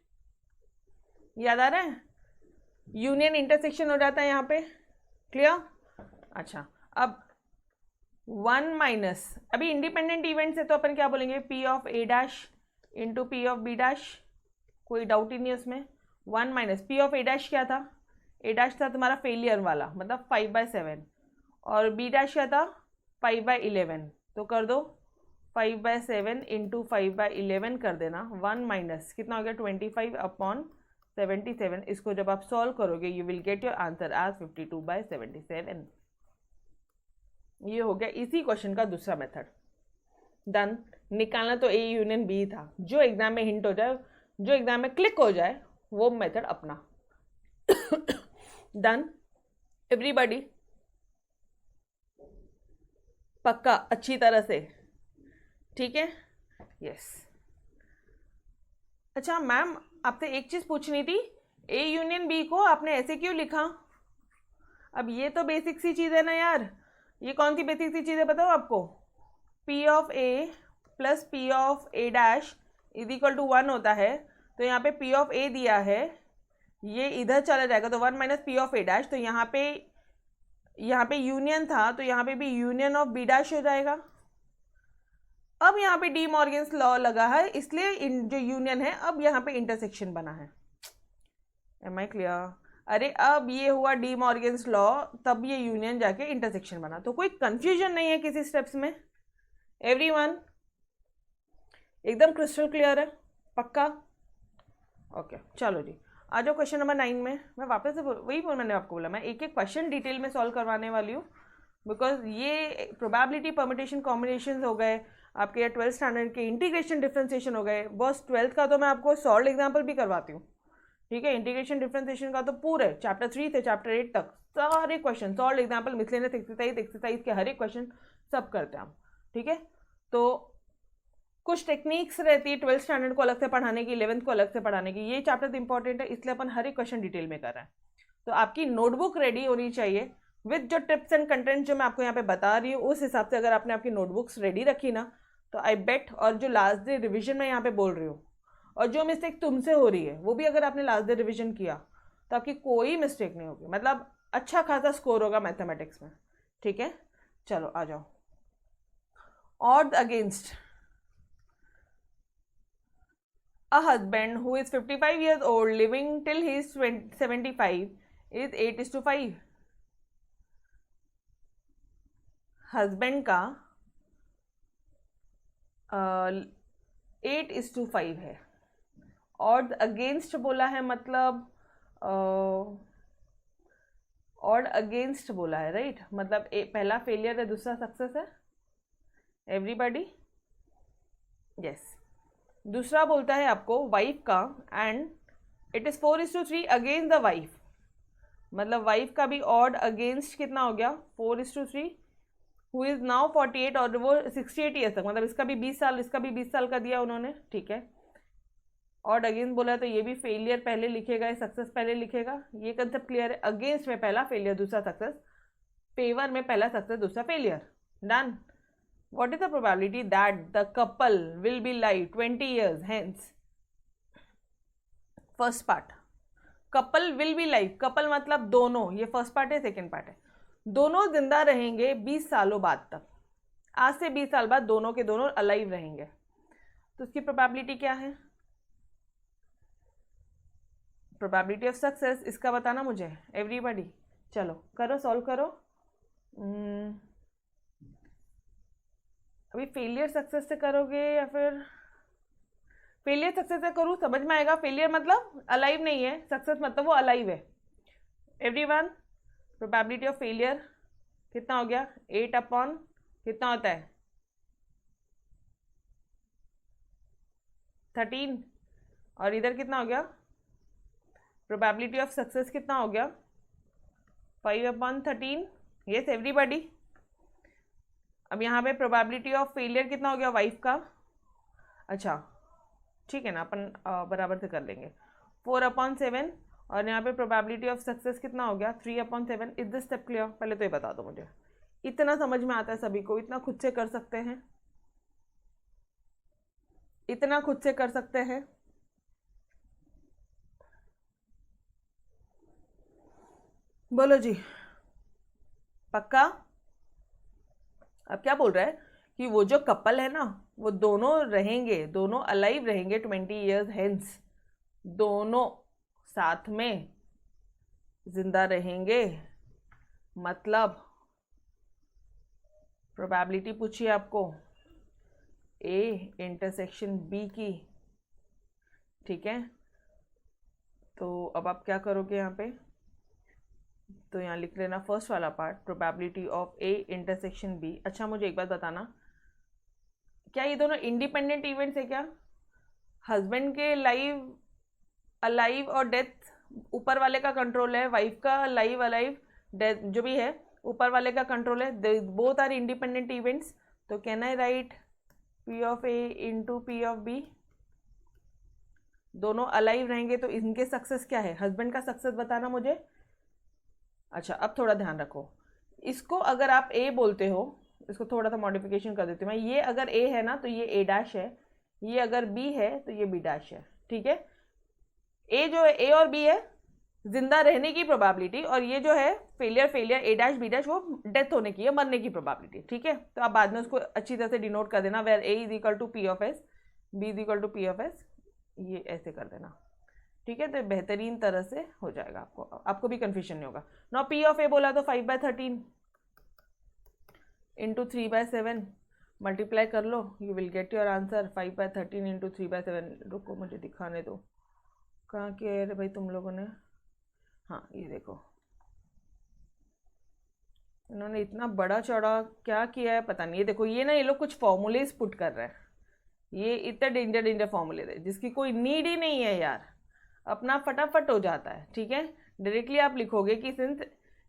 याद आ रहा है? यूनियन इंटरसेक्शन हो जाता है यहाँ पे, क्लियर? अच्छा, अब 1 माइनस, अभी इंडिपेंडेंट इवेंट है तो अपन क्या बोलेंगे? P of A dash into P of B dash, कोई डाउट ही नहीं है उसमें। 1 minus P of A dash क्या था? ए डैश था तुम्हारा फेलियर वाला, मतलब 5/7, और बी डैश क्या था? 5/11, तो कर दो 5/7 इंटू 5/11 कर देना। 1 माइनस कितना हो गया? 25/77। इसको जब आप सॉल्व करोगे you will get your answer as 52/77। ये हो गया इसी क्वेश्चन का दूसरा मेथड। डन। निकालना तो ए यूनियन बी था, जो एग्जाम में हिंट हो जाए, जो एग्जाम में क्लिक हो जाए वो मेथड अपना। Done everybody? पक्का अच्छी तरह से? ठीक है? यस। अच्छा मैम, आपसे एक चीज पूछनी थी, ए यूनियन बी को आपने ऐसे क्यों लिखा? अब ये तो बेसिक सी चीज़ है ना यार, ये कौन सी बेसिक सी चीज़ है बताओ आपको, P of A plus P of A dash is equal to 1 होता है। तो यहाँ पे पी ऑफ ए दिया है, ये इधर चला जाएगा तो 1 minus P of A dash, तो यहाँ पे यूनियन था तो यहाँ पे भी यूनियन ऑफ बी डैश हो जाएगा। अब यहाँ पे डी मॉर्गन्स लॉ लगा है, इसलिए जो यूनियन है अब यहाँ पे इंटरसेक्शन बना है। Am I clear? अरे अब ये हुआ डी मॉर्गन्स लॉ, तब ये यूनियन जाके इंटरसेक्शन बना। तो कोई कंफ्यूजन नहीं है किसी स्टेप्स में? एवरीवन एकदम क्रिस्टल क्लियर है? पक्का? ओके चलो जी, आ जाओ क्वेश्चन नंबर 9 में। मैं वापस से वही मैंने आपको बोला, मैं एक एक क्वेश्चन डिटेल में सॉल्व करवाने वाली हूँ, बिकॉज ये प्रोबेबिलिटी परम्यूटेशन कॉम्बिनेशन हो गए आपके, या 12th स्टैंडर्ड के इंटीग्रेशन डिफरेंशिएशन हो गए। बस 12th का तो मैं आपको सॉल्व एग्जाम्पल भी करवाती हूँ, ठीक है? इंटीग्रेशन डिफरेंशिएशन का तो पूरे चैप्टर 3 से चैप्टर 8 तक सारे question solve example, miscellaneous exercise के हर एक क्वेश्चन सब करते हैं हम, ठीक है? तो कुछ टेक्निक्स रहती है 12th स्टैंडर्ड को अलग से पढ़ाने की, 11th को अलग से पढ़ाने की। ये चैप्टर इंपॉर्टेंट है इसलिए अपन हर एक क्वेश्चन डिटेल में कर रहे हैं। तो आपकी नोटबुक रेडी होनी चाहिए विद जो टिप्स एंड कंटेंट जो मैं आपको यहाँ पे बता रही हूँ, उस हिसाब से अगर आपने आपकी नोटबुक्स रेडी रखी ना, तो आई बेट, और जो लास्ट डे रिविजन मैं यहाँ पे बोल रही हूँ, और जो मिस्टेक तुमसे हो रही है वो भी अगर आपने लास्ट डे रिविजन किया तो आपकी कोई मिस्टेक नहीं होगी, मतलब अच्छा खासा स्कोर होगा मैथमेटिक्स में, ठीक है? चलो आ जाओ। Odd against a husband who is 55 years old living till he is 75 is 8:5। Husband का 8:5 है, और अगेंस्ट बोला है, मतलब और अगेंस्ट बोला है, राइट? मतलब पहला फेलियर है दूसरा सक्सेस है। Everybody yes. दूसरा बोलता है आपको वाइफ का, and it is 4:3 against the wife, मतलब वाइफ का भी ऑड अगेंस्ट कितना हो गया 4:3, हु इज नाउ 48 और वो 68 ईयर्स तक, मतलब इसका भी 20 साल, इसका भी 20 साल का दिया उन्होंने, ठीक है? ऑड अगेंस्ट बोला तो ये भी फेलियर पहले लिखेगा, सक्सेस पहले लिखेगा। ये कंसेप्ट क्लियर है? अगेंस्ट में पहला फेलियर दूसरा सक्सेस, फेवर में पहला सक्सेस दूसरा failure, done. What is the probability that the couple will be live 20 years hence? First part, couple will be live, couple मतलब दोनों, ये फर्स्ट पार्ट है, सेकेंड पार्ट है। दोनों जिंदा रहेंगे 20 सालों बाद तक, आज से 20 साल बाद दोनों के दोनों अलाइव रहेंगे, तो उसकी प्रोबेबिलिटी क्या है? प्रोबेबिलिटी ऑफ सक्सेस इसका बताना मुझे, एवरीबॉडी। चलो करो, सॉल्व करो। अभी फेलियर सक्सेस से करोगे या फिर फेलियर सक्सेस से करूँ, समझ में आएगा? फेलियर मतलब अलाइव नहीं है, सक्सेस मतलब वो अलाइव है। एवरीवन, प्रोबेबिलिटी ऑफ फेलियर कितना हो गया? 8 अपॉन कितना होता है? 13। और इधर कितना हो गया? प्रोबेबिलिटी ऑफ सक्सेस कितना हो गया? 5/13। Yes everybody. अब यहाँ पे प्रोबेबिलिटी ऑफ फेलियर कितना हो गया वाइफ का? अच्छा ठीक है ना, अपन बराबर से कर लेंगे, 4/7। और यहाँ पे प्रोबेबिलिटी ऑफ सक्सेस कितना हो गया? 3/7। Is this step clear? पहले तो ये बता दो मुझे, इतना समझ में आता है सभी को? इतना खुद से कर सकते हैं? इतना खुद से कर सकते हैं? बोलो जी, पक्का? अब क्या बोल रहा है कि वो जो कपल है ना, वो दोनों रहेंगे, दोनों अलाइव रहेंगे 20 ईयर्स हेंस, दोनों साथ में जिंदा रहेंगे। मतलब प्रोबेबिलिटी पूछिए आपको ए इंटरसेक्शन बी की, ठीक है? तो अब आप क्या करोगे यहाँ पे? तो यहाँ लिख लेना फर्स्ट वाला part, probability of A intersection B. अच्छा मुझे एक बात बताना, क्या ये दोनों इंडिपेंडेंट इवेंट्स है क्या? हस्बैंड के लाइव अलाइव और डेथ ऊपर वाले का कंट्रोल है, वाइफ का लाइव अलाइव डेथ जो भी है ऊपर वाले का कंट्रोल है, बोथ आर इंडिपेंडेंट इवेंट्स। तो can I write P of A into P of B? दोनों अलाइव रहेंगे तो इनके सक्सेस क्या है? हस्बैंड का सक्सेस बताना मुझे। अच्छा अब थोड़ा ध्यान रखो, इसको अगर आप ए बोलते हो, इसको थोड़ा सा मॉडिफिकेशन कर देती हूँ मैं, ये अगर ए है ना तो ये ए डैश है, ये अगर बी है तो ये बी डैश है, ठीक है। ए जो है, ए और बी है जिंदा रहने की प्रोबेबिलिटी, और ये जो है failure A dash B dash वो डेथ होने की है, मरने की प्रोबेबिलिटी, ठीक है। तो आप बाद में उसको अच्छी तरह से डिनोट कर देना, where A is equal to P of S, B is equal to P of S, ये ऐसे कर देना, ठीक है। तो बेहतरीन तरह से हो जाएगा, आपको भी कन्फ्यूजन नहीं होगा। नाउ पी ऑफ ए बोला तो 5/13 इंटू 3/7 मल्टीप्लाई कर लो, you will get your answer 5/13 into 3/7। रुको मुझे दिखाने दो, कहाँ किया है भाई तुम लोगों ने, हाँ ये देखो, इन्होंने इतना बड़ा चौड़ा क्या किया है पता नहीं। ये देखो, ये ना ये लोग कुछ फॉर्मूलेज पुट कर रहे हैं, ये इतने डेंजर फॉर्मूले थे जिसकी कोई नीड ही नहीं है यार, अपना फटाफट हो जाता है, ठीक है। डायरेक्टली आप लिखोगे कि since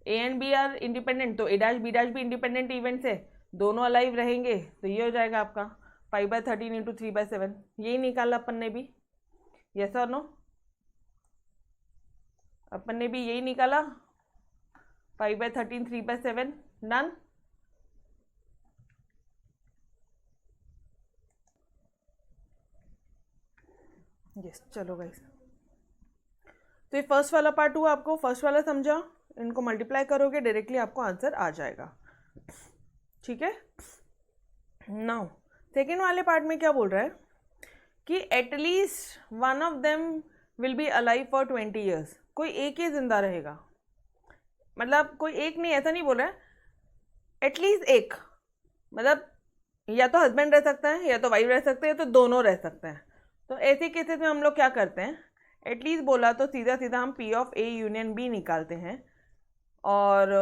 A and B are independent, तो ए डैश बी डैश भी इंडिपेंडेंट इवेंट्स है, दोनों अलाइव रहेंगे, तो ये हो जाएगा आपका 5/13 इंटू 3/7, यही निकाला अपन ने भी, यस और नो, अपन ने भी यही निकाला 5/13 3/7, डन। यस चलो गाइस, तो ये फर्स्ट वाला पार्ट हुआ, आपको फर्स्ट वाला समझा, इनको मल्टीप्लाई करोगे डायरेक्टली आपको आंसर आ जाएगा, ठीक है। नाउ सेकेंड वाले पार्ट में क्या बोल रहा है कि at least one of them will be alive for 20 years, कोई एक ही जिंदा रहेगा, मतलब कोई एक नहीं, ऐसा नहीं बोल रहा है, एटलीस्ट एक, मतलब या तो हस्बैंड रह सकता है, या तो वाइफ रह सकते हैं, या तो दोनों रह सकते हैं। तो ऐसे केसेस में हम लोग क्या करते हैं, एटलीस्ट बोला तो सीधा सीधा हम P of A union B निकालते हैं, और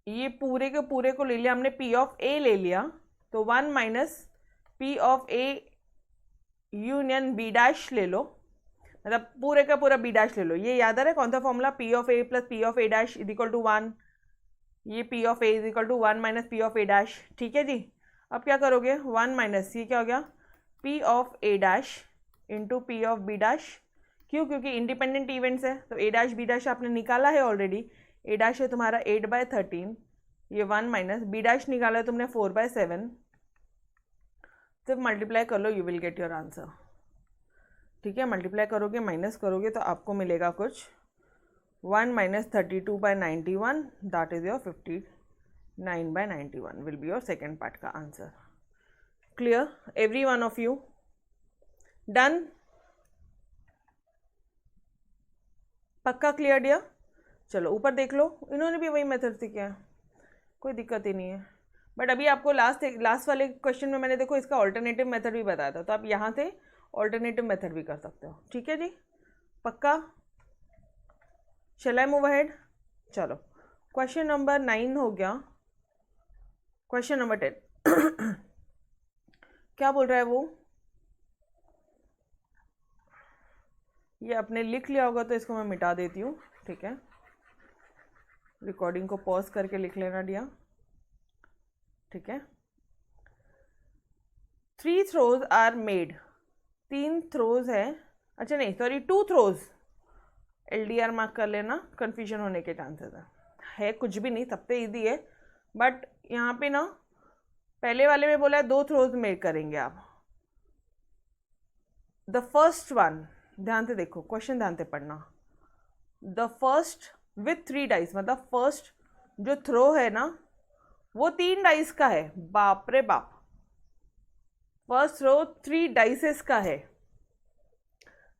ये पूरे के पूरे को ले लिया हमने, पी ऑफ ए ले लिया, तो 1 minus P of A union B dash ले लो, मतलब पूरे का पूरा बी डैश ले लो। ये याद आ रहा है कौन सा formula, P of A plus P of A dash is equal to 1, ये P of A is equal to 1 minus P of A dash, ठीक है जी। अब क्या करोगे, 1 माइनस ये क्या हो गया, P of A dash into P of B dash, क्यों, क्योंकि इंडिपेंडेंट इवेंट्स है, तो ए डैश बी डैश आपने निकाला है ऑलरेडी, ए डैश है तुम्हारा 8/13, ये 1 माइनस बी डैश निकाला है तुमने 4/7, सिर्फ मल्टीप्लाई कर लो, you will get your answer, ठीक है। मल्टीप्लाई करोगे माइनस करोगे तो आपको मिलेगा कुछ 1 minus 32/91, that is your 59/91 will be your second part का आंसर। Clear every one of you, done, पक्का क्लियर डियर। चलो ऊपर देख लो, इन्होंने भी वही मेथड से किया है, कोई दिक्कत ही नहीं है, बट अभी आपको लास्ट वाले क्वेश्चन में मैंने देखो इसका ऑल्टरनेटिव मेथड भी बताया था, तो आप यहाँ से ऑल्टरनेटिव मेथड भी कर सकते हो, ठीक है जी, पक्का। शैल आई मूव अहेड, चलो क्वेश्चन नंबर 9 हो गया, क्वेश्चन नंबर 10 क्या बोल रहा है वो, ये आपने लिख लिया होगा तो इसको मैं मिटा देती हूँ, ठीक है, रिकॉर्डिंग को पॉज करके लिख लेना डिया, ठीक है। 3 थ्रोज आर मेड, 3 थ्रोज है, अच्छा नहीं सॉरी 2 थ्रोज, LDR मार्क कर लेना, कन्फ्यूजन होने के चांसेस है कुछ भी नहीं, सबसे इजी है, बट यहाँ पे ना पहले वाले में बोला है 2 थ्रोज मेड करेंगे आप। द फर्स्ट वन, ध्यान से देखो क्वेश्चन, ध्यान से पढ़ना, द फर्स्ट विथ 3 डाइस, मतलब फर्स्ट जो थ्रो है ना वो 3 डाइस का है, बाप रे बाप, फर्स्ट थ्रो 3 डाइसेस का है,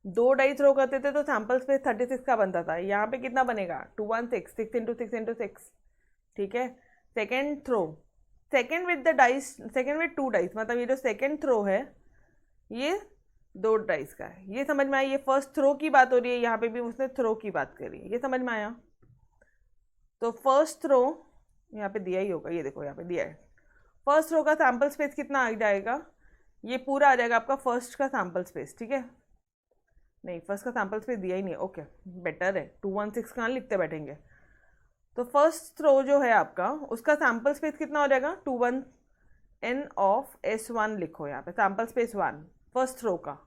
2 डाई थ्रो करते थे तो सैंपल स्पेस 36 का बनता था, यहाँ पे कितना बनेगा 216, 6 इंटू 6 इंटू 6, ठीक है। Second throw, second with the dice, second with 2 dice, मतलब ये जो सेकेंड थ्रो है ये 2 डाइस का है, ये समझ में आया। ये फर्स्ट थ्रो की बात हो रही है, यहाँ पे भी उसने थ्रो की बात करी है, ये समझ में आया। तो फर्स्ट थ्रो यहाँ पे दिया ही होगा, ये देखो यहाँ पे दिया है, फर्स्ट थ्रो का सैंपल स्पेस कितना आ जाएगा, ये पूरा आ जाएगा आपका फर्स्ट का सैंपल स्पेस, ठीक है। नहीं फर्स्ट का सैंपल स्पेस दिया ही नहीं, ओके बेटर है, 216 कहाँ लिखते बैठेंगे। तो फर्स्ट थ्रो जो है आपका उसका सैंपल स्पेस कितना हो जाएगा, 21 n ऑफ S1 लिखो यहाँ पे, सैंपल स्पेस 1 फर्स्ट थ्रो का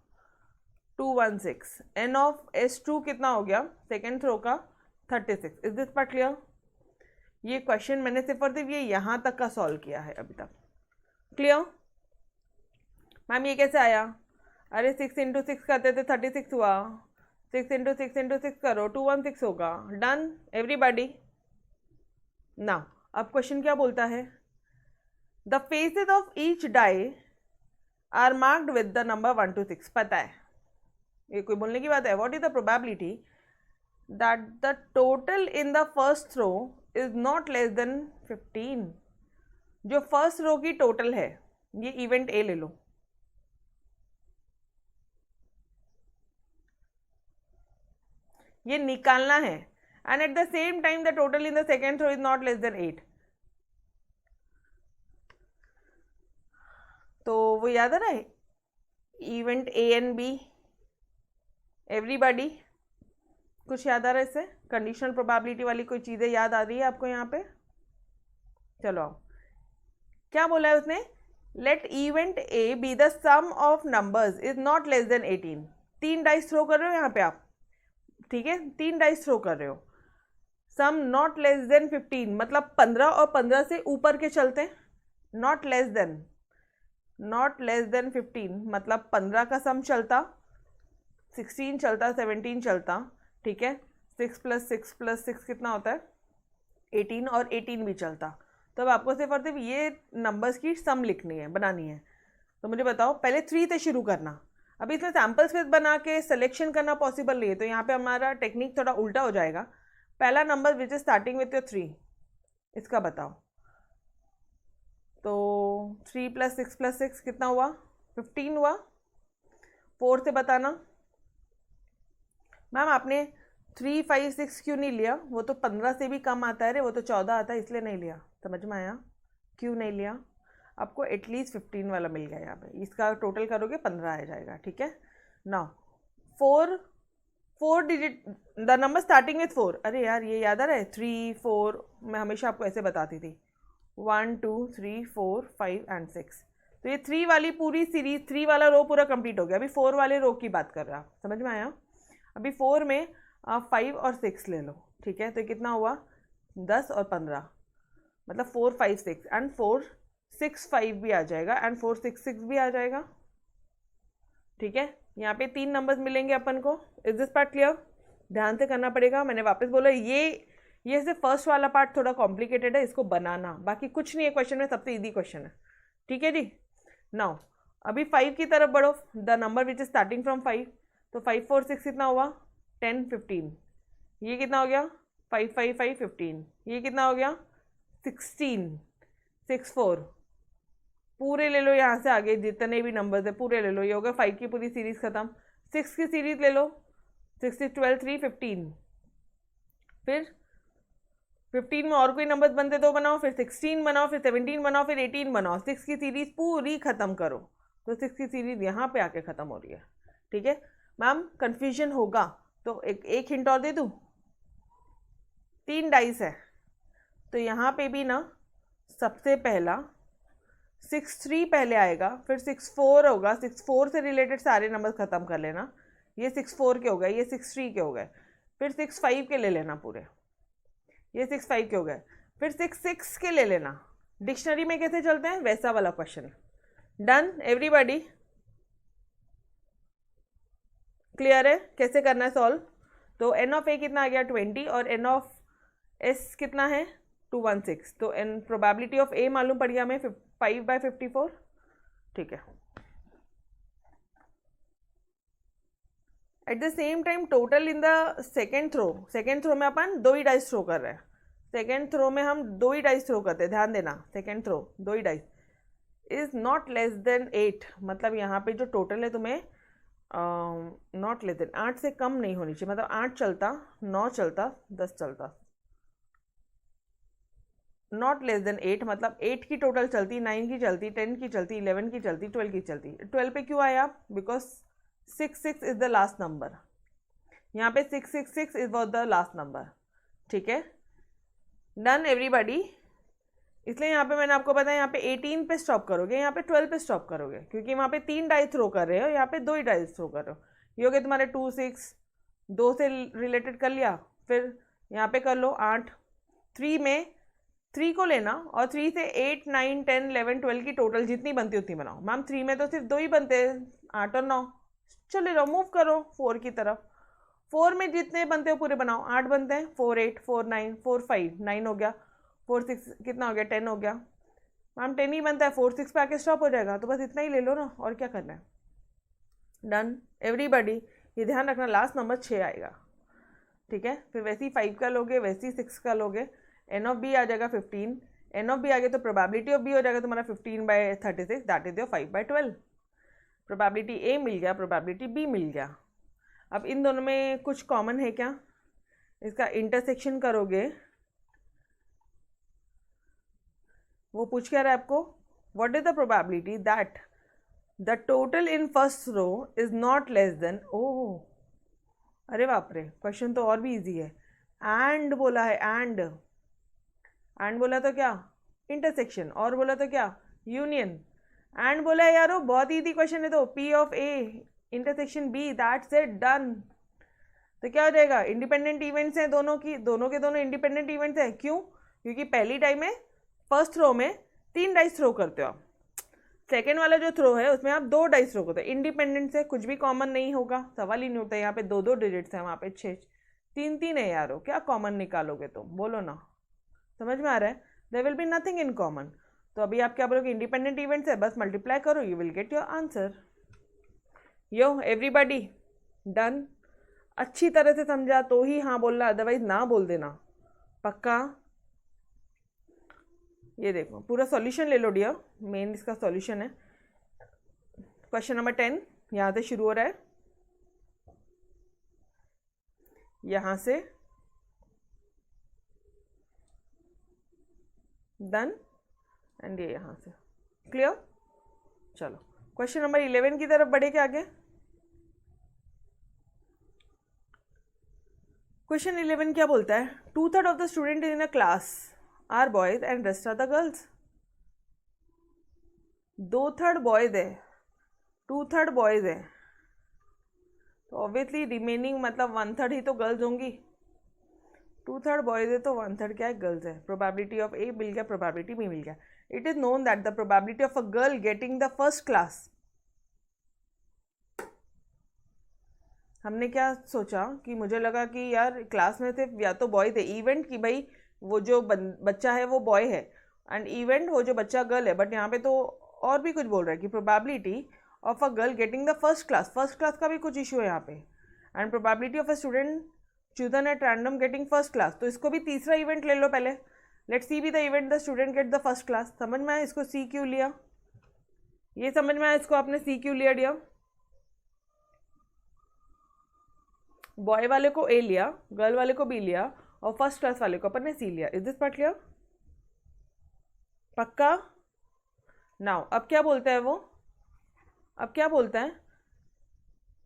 216, n ऑफ S2 कितना हो गया सेकेंड थ्रो का 36, इज दिस पार्ट क्लियर। ये क्वेश्चन मैंने सिर्फ और सिर्फ ये यहाँ तक का सॉल्व किया है अभी तक। Clear ma'am? ये कैसे आया? अरे 6 इंटू 6 करते थे 36 हुआ, 6 इंटू 6 इंटू 6 करो 216 होगा। Done everybody. ना अब क्वेश्चन क्या बोलता है? The faces of each die are marked with the number 1 to 6। पता है, ये कोई बोलने की बात है? What is the probability that the total in the first row is not less than 15? जो फर्स्ट रो की टोटल है, ये इवेंट ए ले लो, ये निकालना है, and at the same time the total in the second row is not less than 8। तो वो याद आ रहा है, event A and B. Everybody कुछ याद आ रहा है इससे? कंडीशनल प्रोबेबिलिटी वाली कोई चीज़ें याद आ रही है आपको यहाँ पे? चलो आओ, क्या बोला है उसने? Let event A B the sum of numbers is not less than 18। 3 dice throw कर रहे हो यहाँ पे आप, ठीक है? 3 डाइस थ्रो कर रहे हो, सम नॉट लेस देन 15 मतलब 15 और 15 से ऊपर के चलते हैं। नॉट लेस देन 15 मतलब 15 का सम चलता, 16 चलता, 17 चलता, ठीक है? 6 + 6 + 6 कितना होता है? 18, और 18 भी चलता। तो अब आपको सिर्फ और सिर्फ ये नंबर्स की सम लिखनी है, बनानी है। तो मुझे बताओ, पहले 3 से शुरू करना। अभी इसमें सैम्पल स्पेस बना के सिलेक्शन करना पॉसिबल नहीं है, तो यहाँ पे हमारा टेक्निक थोड़ा उल्टा हो जाएगा। पहला number which is starting with your 3, इसका बताओ। तो 3 + 6 + 6 कितना हुआ? 15 हुआ। 4 से बताना। मैम आपने 3, 5, 6 क्यों नहीं लिया? वो तो 15 से भी कम आता है रे, वो तो 14 आता है, इसलिए नहीं लिया। समझ में आया क्यों नहीं लिया? आपको एटलीस्ट 15 वाला मिल गया यहाँ पे, इसका टोटल करोगे 15 आ जाएगा, ठीक है? Now 4 digit, the number starting with 4। अरे यार ये याद आ रहा है? 3, 4 मैं हमेशा आपको ऐसे बताती थी, 1, 2, 3, 4, 5 एंड 6। तो ये 3 वाली पूरी सीरीज, 3 वाला रो पूरा कंप्लीट हो गया। अभी 4 वाले रो की बात कर रहा हूँ, समझ में आया? अभी 4 में 5 और 6 ले लो, ठीक है? तो कितना हुआ? 10 और 15 मतलब 4, 5, 6 एंड 4, 6, 5 भी आ जाएगा, एंड 4, 6, 6 भी आ जाएगा, ठीक है? यहाँ पे 3 नंबर्स मिलेंगे अपन को। Is this part clear? ध्यान से करना पड़ेगा। मैंने वापस बोला, ये सिर्फ फर्स्ट वाला पार्ट थोड़ा कॉम्प्लिकेटेड है, इसको बनाना, बाकी कुछ नहीं है क्वेश्चन में, सबसे इजी क्वेश्चन है, ठीक है जी? नाउ अभी 5 की तरफ बढ़ो, the number which is starting from 5। तो 5, 4, 6 कितना हुआ? 10, 15। ये कितना हो गया? 5, 5, 5, 15। ये कितना हो गया? 16, 6, 4। पूरे ले लो, यहाँ से आगे जितने भी नंबर्स है पूरे ले लो। ये होगा 5 की पूरी सीरीज खत्म। 6 की सीरीज ले लो, 6, 12, 3, 15। फिर 15 में और कोई नंबर्स बनते तो बनाओ, फिर 16 बनाओ, फिर 17 बनाओ, फिर 18 बनाओ। 6 की सीरीज पूरी खत्म करो। तो 6 की सीरीज यहाँ पे आके खत्म हो रही है, ठीक है? मैम कंफ्यूजन होगा तो एक हिंट और दे दूँ। 3 डाइस है, तो यहाँ पे भी ना सबसे पहला 6, 3 पहले आएगा, फिर 6, 4 होगा। 6, 4 से रिलेटेड सारे नंबर खत्म कर लेना। ये 6, 4 के हो गए, ये 6, 3 के हो गए, फिर 6, 5 के ले लेना पूरे, ये 6, 5 के हो गए, फिर 6, 6 के ले लेना। डिक्शनरी में कैसे चलते हैं वैसा वाला क्वेश्चन। Done everybody? क्लियर है कैसे करना है सॉल्व? तो एन ऑफ ए कितना आ गया? 20, और एन ऑफ एस कितना है? 216। तो एन प्रोबेबिलिटी ऑफ ए मालूम पड़ गया हमें 5/54, ठीक है? At the same time total in the second throw में अपन 2 ही डाइस थ्रो कर रहे हैं। सेकेंड थ्रो में हम 2 ही डाइस थ्रो करते हैं, ध्यान देना। सेकेंड थ्रो 2 ही dice is not less than 8, मतलब यहाँ पे जो टोटल है तुम्हें नॉट लेस देन 8 से कम नहीं होनी चाहिए। मतलब 8 चलता, 9 चलता, 10 चलता, नॉट लेस देन 8 मतलब 8 की टोटल चलती, 9 की चलती, 10 की चलती, 11 की चलती, 12 की चलती। 12 पे क्यों आया? Because 6, 6 is the last number. यहाँ पे 6, 6, 6 is was the last number, ठीक है? Done everybody? इसलिए यहाँ पे मैंने आपको बताया, यहाँ पे 18 पे स्टॉप करोगे, यहाँ पे 12 पे स्टॉप करोगे, क्योंकि वहाँ पे 3 डाइस थ्रो कर रहे हो, यहाँ पे 2 ही डाइस थ्रो कर रहे हो। ये हो गए तुम्हारे 2, 6, 2 से रिलेटेड कर लिया, फिर यहाँ पे कर लो 8। 3 में 3 को लेना और 3 से 8, 9, 10, 11, 12 की टोटल जितनी बनती उतनी बनाओ। मैम 3 में तो सिर्फ 2 ही बनते हैं, 8 और 9। चले जाओ मूव करो 4 की तरफ। 4 में जितने बनते हो पूरे बनाओ। 8 बनते हैं, 4 8, 4 9, 4 5, 9 हो गया, 4 6 कितना हो गया, 10 हो गया। मैम 10 ही बनता है, 4 6 पे आके स्टॉप हो जाएगा, तो बस इतना ही ले लो ना, और क्या करना है। Done everybody. ये ध्यान रखना लास्ट नंबर 6 आएगा, ठीक है। फिर वैसे ही 5 का लोगे, वैसे ही 6 का लोगे, एन ऑफ बी आ जाएगा 15। एन ऑफ बी आ गया तो प्रोबेबिलिटी ऑफ बी हो जाएगा तुम्हारा 15/36, that is your 5/12। Probability A मिल गया, प्रोबेबिलिटी बी मिल गया। अब इन दोनों में कुछ कॉमन है क्या? इसका इंटरसेक्शन करोगे, वो पूछ क्या रहा है आपको, what is the probability that the total in first row is not less than, oh अरे बाप रे, क्वेश्चन तो और भी इजी है। एंड बोला है, एंड बोला तो क्या, इंटरसेक्शन, और बोला तो क्या, यूनियन। एंड बोला है यारो, बहुत इजी क्वेश्चन है। तो P of A intersection B, that's it, done. तो क्या हो जाएगा, इंडिपेंडेंट इवेंट्स हैं दोनों की, दोनों के दोनों इंडिपेंडेंट इवेंट्स हैं। क्यों? क्योंकि पहली टाइम में फर्स्ट थ्रो में 3 डाइस थ्रो करते हो आप, सेकेंड वाला जो थ्रो है उसमें आप 2 डाइस थ्रो करते हो। इंडिपेंडेंट से कुछ भी कॉमन नहीं होगा, सवाल ही नहीं होता। यहाँ पे 2 डिजिट्स हैं, वहाँ पे 6, 3 है यारो, क्या कॉमन निकालोगे तुम, बोलो ना, समझ में आ रहा है। There will be nothing in common. तो अभी आप क्या बोलोगे, इंडिपेंडेंट इवेंट्स है, बस मल्टीप्लाई करो, you will get your answer. Yo everybody done. अच्छी तरह से समझा तो ही हाँ बोलना, अदरवाइज ना बोल देना, पक्का। ये देखो पूरा सॉल्यूशन ले लो डियर, मेन इसका सॉल्यूशन है। क्वेश्चन नंबर 10 यहाँ से शुरू हो रहा है, यहाँ से डन, एंड ये यहाँ से क्लियर। चलो क्वेश्चन नंबर 11 की तरफ बढ़े क्या आगे। क्वेश्चन 11 क्या बोलता है, 2/3 of the student in a class are boys and rest are the girls. 2/3 boys है, 2/3 बॉयज है, तो ऑब्वियसली रिमेनिंग मतलब 1/3 ही तो गर्ल्स होंगी। 2/3 बॉयज है तो 1/3 क्या है, गर्ल्स है। प्रोबेबिलिटी ऑफ ए मिल गया, प्रोबेबिलिटी बी मिल गया। It is known that the probability of a girl getting the first class, हमने क्या सोचा कि मुझे लगा कि यार क्लास में सिर्फ या तो बॉयज है, इवेंट की भाई वो जो बच्चा है वो बॉय है, एंड इवेंट वो जो बच्चा गर्ल है। बट यहाँ पे तो और भी कुछ बोल रहा है कि probability of a girl getting the first class, first class का भी कुछ इशू है यहाँ पे। And probability of a student chosen at random getting first class, तो इसको भी तीसरा इवेंट ले लो पहले। Let's see B the event the student get the first class. समझ में आया इसको सी क्यों लिया, ये समझ में आया इसको आपने सी क्यों लिया डियर। बॉय वाले को ए लिया, गर्ल वाले को बी लिया, और फर्स्ट क्लास वाले को अपन ने सी लिया। इज दिस पार्ट क्लियर, पक्का। नाउ अब क्या बोलता है वो, अब क्या बोलता है,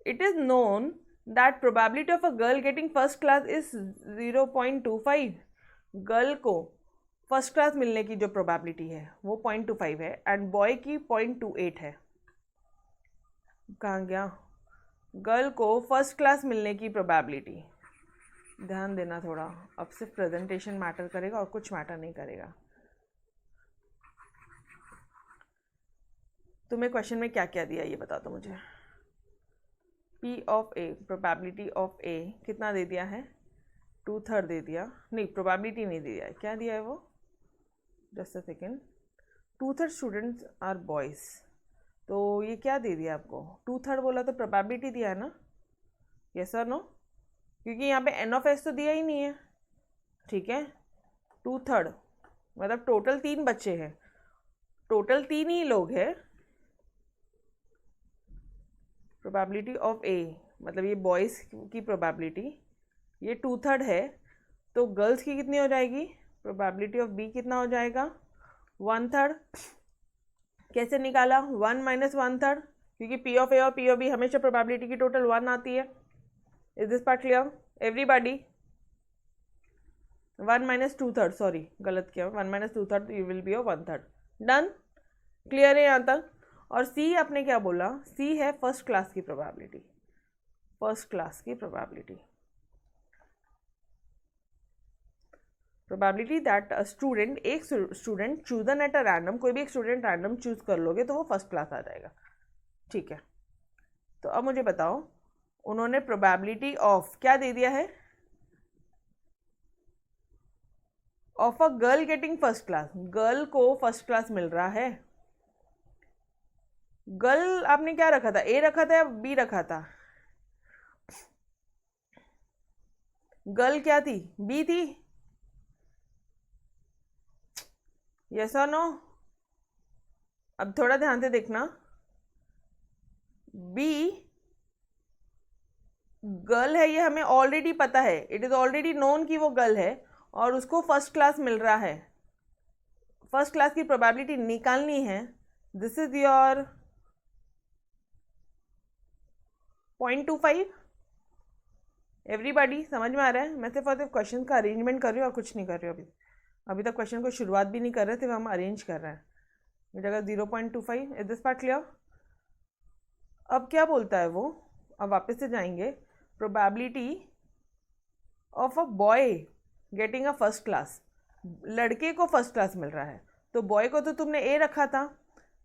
it is known that probability of a girl getting first class is 0.25। Girl को फर्स्ट क्लास मिलने की जो प्रोबेबिलिटी है वो 0.25 है, एंड बॉय की 0.28 है। कहाँ गया, गर्ल को फर्स्ट क्लास मिलने की प्रोबेबिलिटी, ध्यान देना थोड़ा, अब सिर्फ प्रेजेंटेशन मैटर करेगा और कुछ मैटर नहीं करेगा। तुम्हें क्वेश्चन में क्या क्या दिया ये बता दो मुझे। P of A, probability of A कितना दे दिया है, 2/3 दे दिया, नहीं प्रोबेबिलिटी नहीं दे दिया है, क्या दिया है वो, just a second. 2/3 students are boys, तो ये क्या दे दिया आपको, 2/3 बोला तो प्रोबेबिलिटी दिया है ना, यस और नो, क्योंकि यहाँ पे एन ऑफ एस तो दिया ही नहीं है, ठीक है। 2/3 मतलब टोटल 3 बच्चे हैं, टोटल 3 ही लोग हैं। प्रोबेबिलिटी ऑफ ए मतलब ये बॉयज़ की प्रोबेबिलिटी, ये 2/3 है, तो गर्ल्स की कितनी हो जाएगी, प्रोबेबिलिटी ऑफ बी कितना हो जाएगा, 1/3। कैसे निकाला, 1 - 1/3, क्योंकि पी ऑफ ए और पी ऑफ बी हमेशा प्रोबेबिलिटी की टोटल 1 आती है। Is this part clear everybody. 1 - 2/3, sorry गलत किया, 1 - 2/3 you will be of 1/3। Done, clear है यहाँ तक। और सी आपने क्या बोला, सी है फर्स्ट क्लास की प्रोबेबिलिटी, फर्स्ट क्लास की probability. Probability that a student, एक student chosen at a random, कोई भी एक स्टूडेंट रैंडम चूज कर लोगे तो वो फर्स्ट क्लास आ जाएगा, ठीक है। तो अब मुझे बताओ, उन्होंने प्रोबेबिलिटी ऑफ क्या दे दिया है, of a girl getting first class, girl को फर्स्ट क्लास मिल रहा है। गर्ल आपने क्या रखा था, ए रखा था या बी रखा था? गर्ल क्या थी, बी थी, यस और नो? अब थोड़ा ध्यान से देखना, बी गर्ल है, ये हमें ऑलरेडी पता है, इट इज ऑलरेडी नोन कि वो गर्ल है और उसको फर्स्ट क्लास मिल रहा है। फर्स्ट क्लास की प्रोबेबिलिटी निकालनी है, दिस इज योर 0.25। एवरीबॉडी समझ में आ रहा है? मैं सिर्फ और सिर्फ क्वेश्चन का अरेंजमेंट कर रही हूँ और कुछ नहीं कर रही हूँ। अभी तक क्वेश्चन को शुरुआत भी नहीं कर रहे थे, हम अरेंज कर रहे हैं। ये जगह 0.25, इज दिस पार्ट क्लियर? अब क्या बोलता है वो, अब वापस से जाएंगे, probability of a boy getting a first class, लड़के को फर्स्ट क्लास मिल रहा है, तो बॉय को तो तुमने ए रखा था,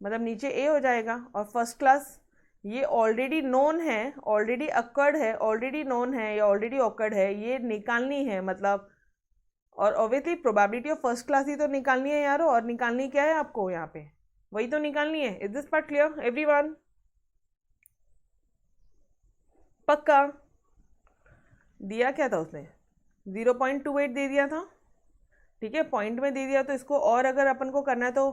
मतलब नीचे ए हो जाएगा, और फर्स्ट क्लास ये ऑलरेडी नोन है, ऑलरेडी अकर्ड है, ऑलरेडी नोन है या ऑलरेडी ऑकर्ड है, ये निकालनी है मतलब, और obviously probability of first class ही तो निकालनी है यारो, और निकालनी क्या है आपको यहाँ पे, वही तो निकालनी है। Is this part clear everyone? पक्का? दिया क्या था उसने, 0.28 दे दिया था, ठीक है, पॉइंट में दे दिया, तो इसको और अगर अपन को करना है तो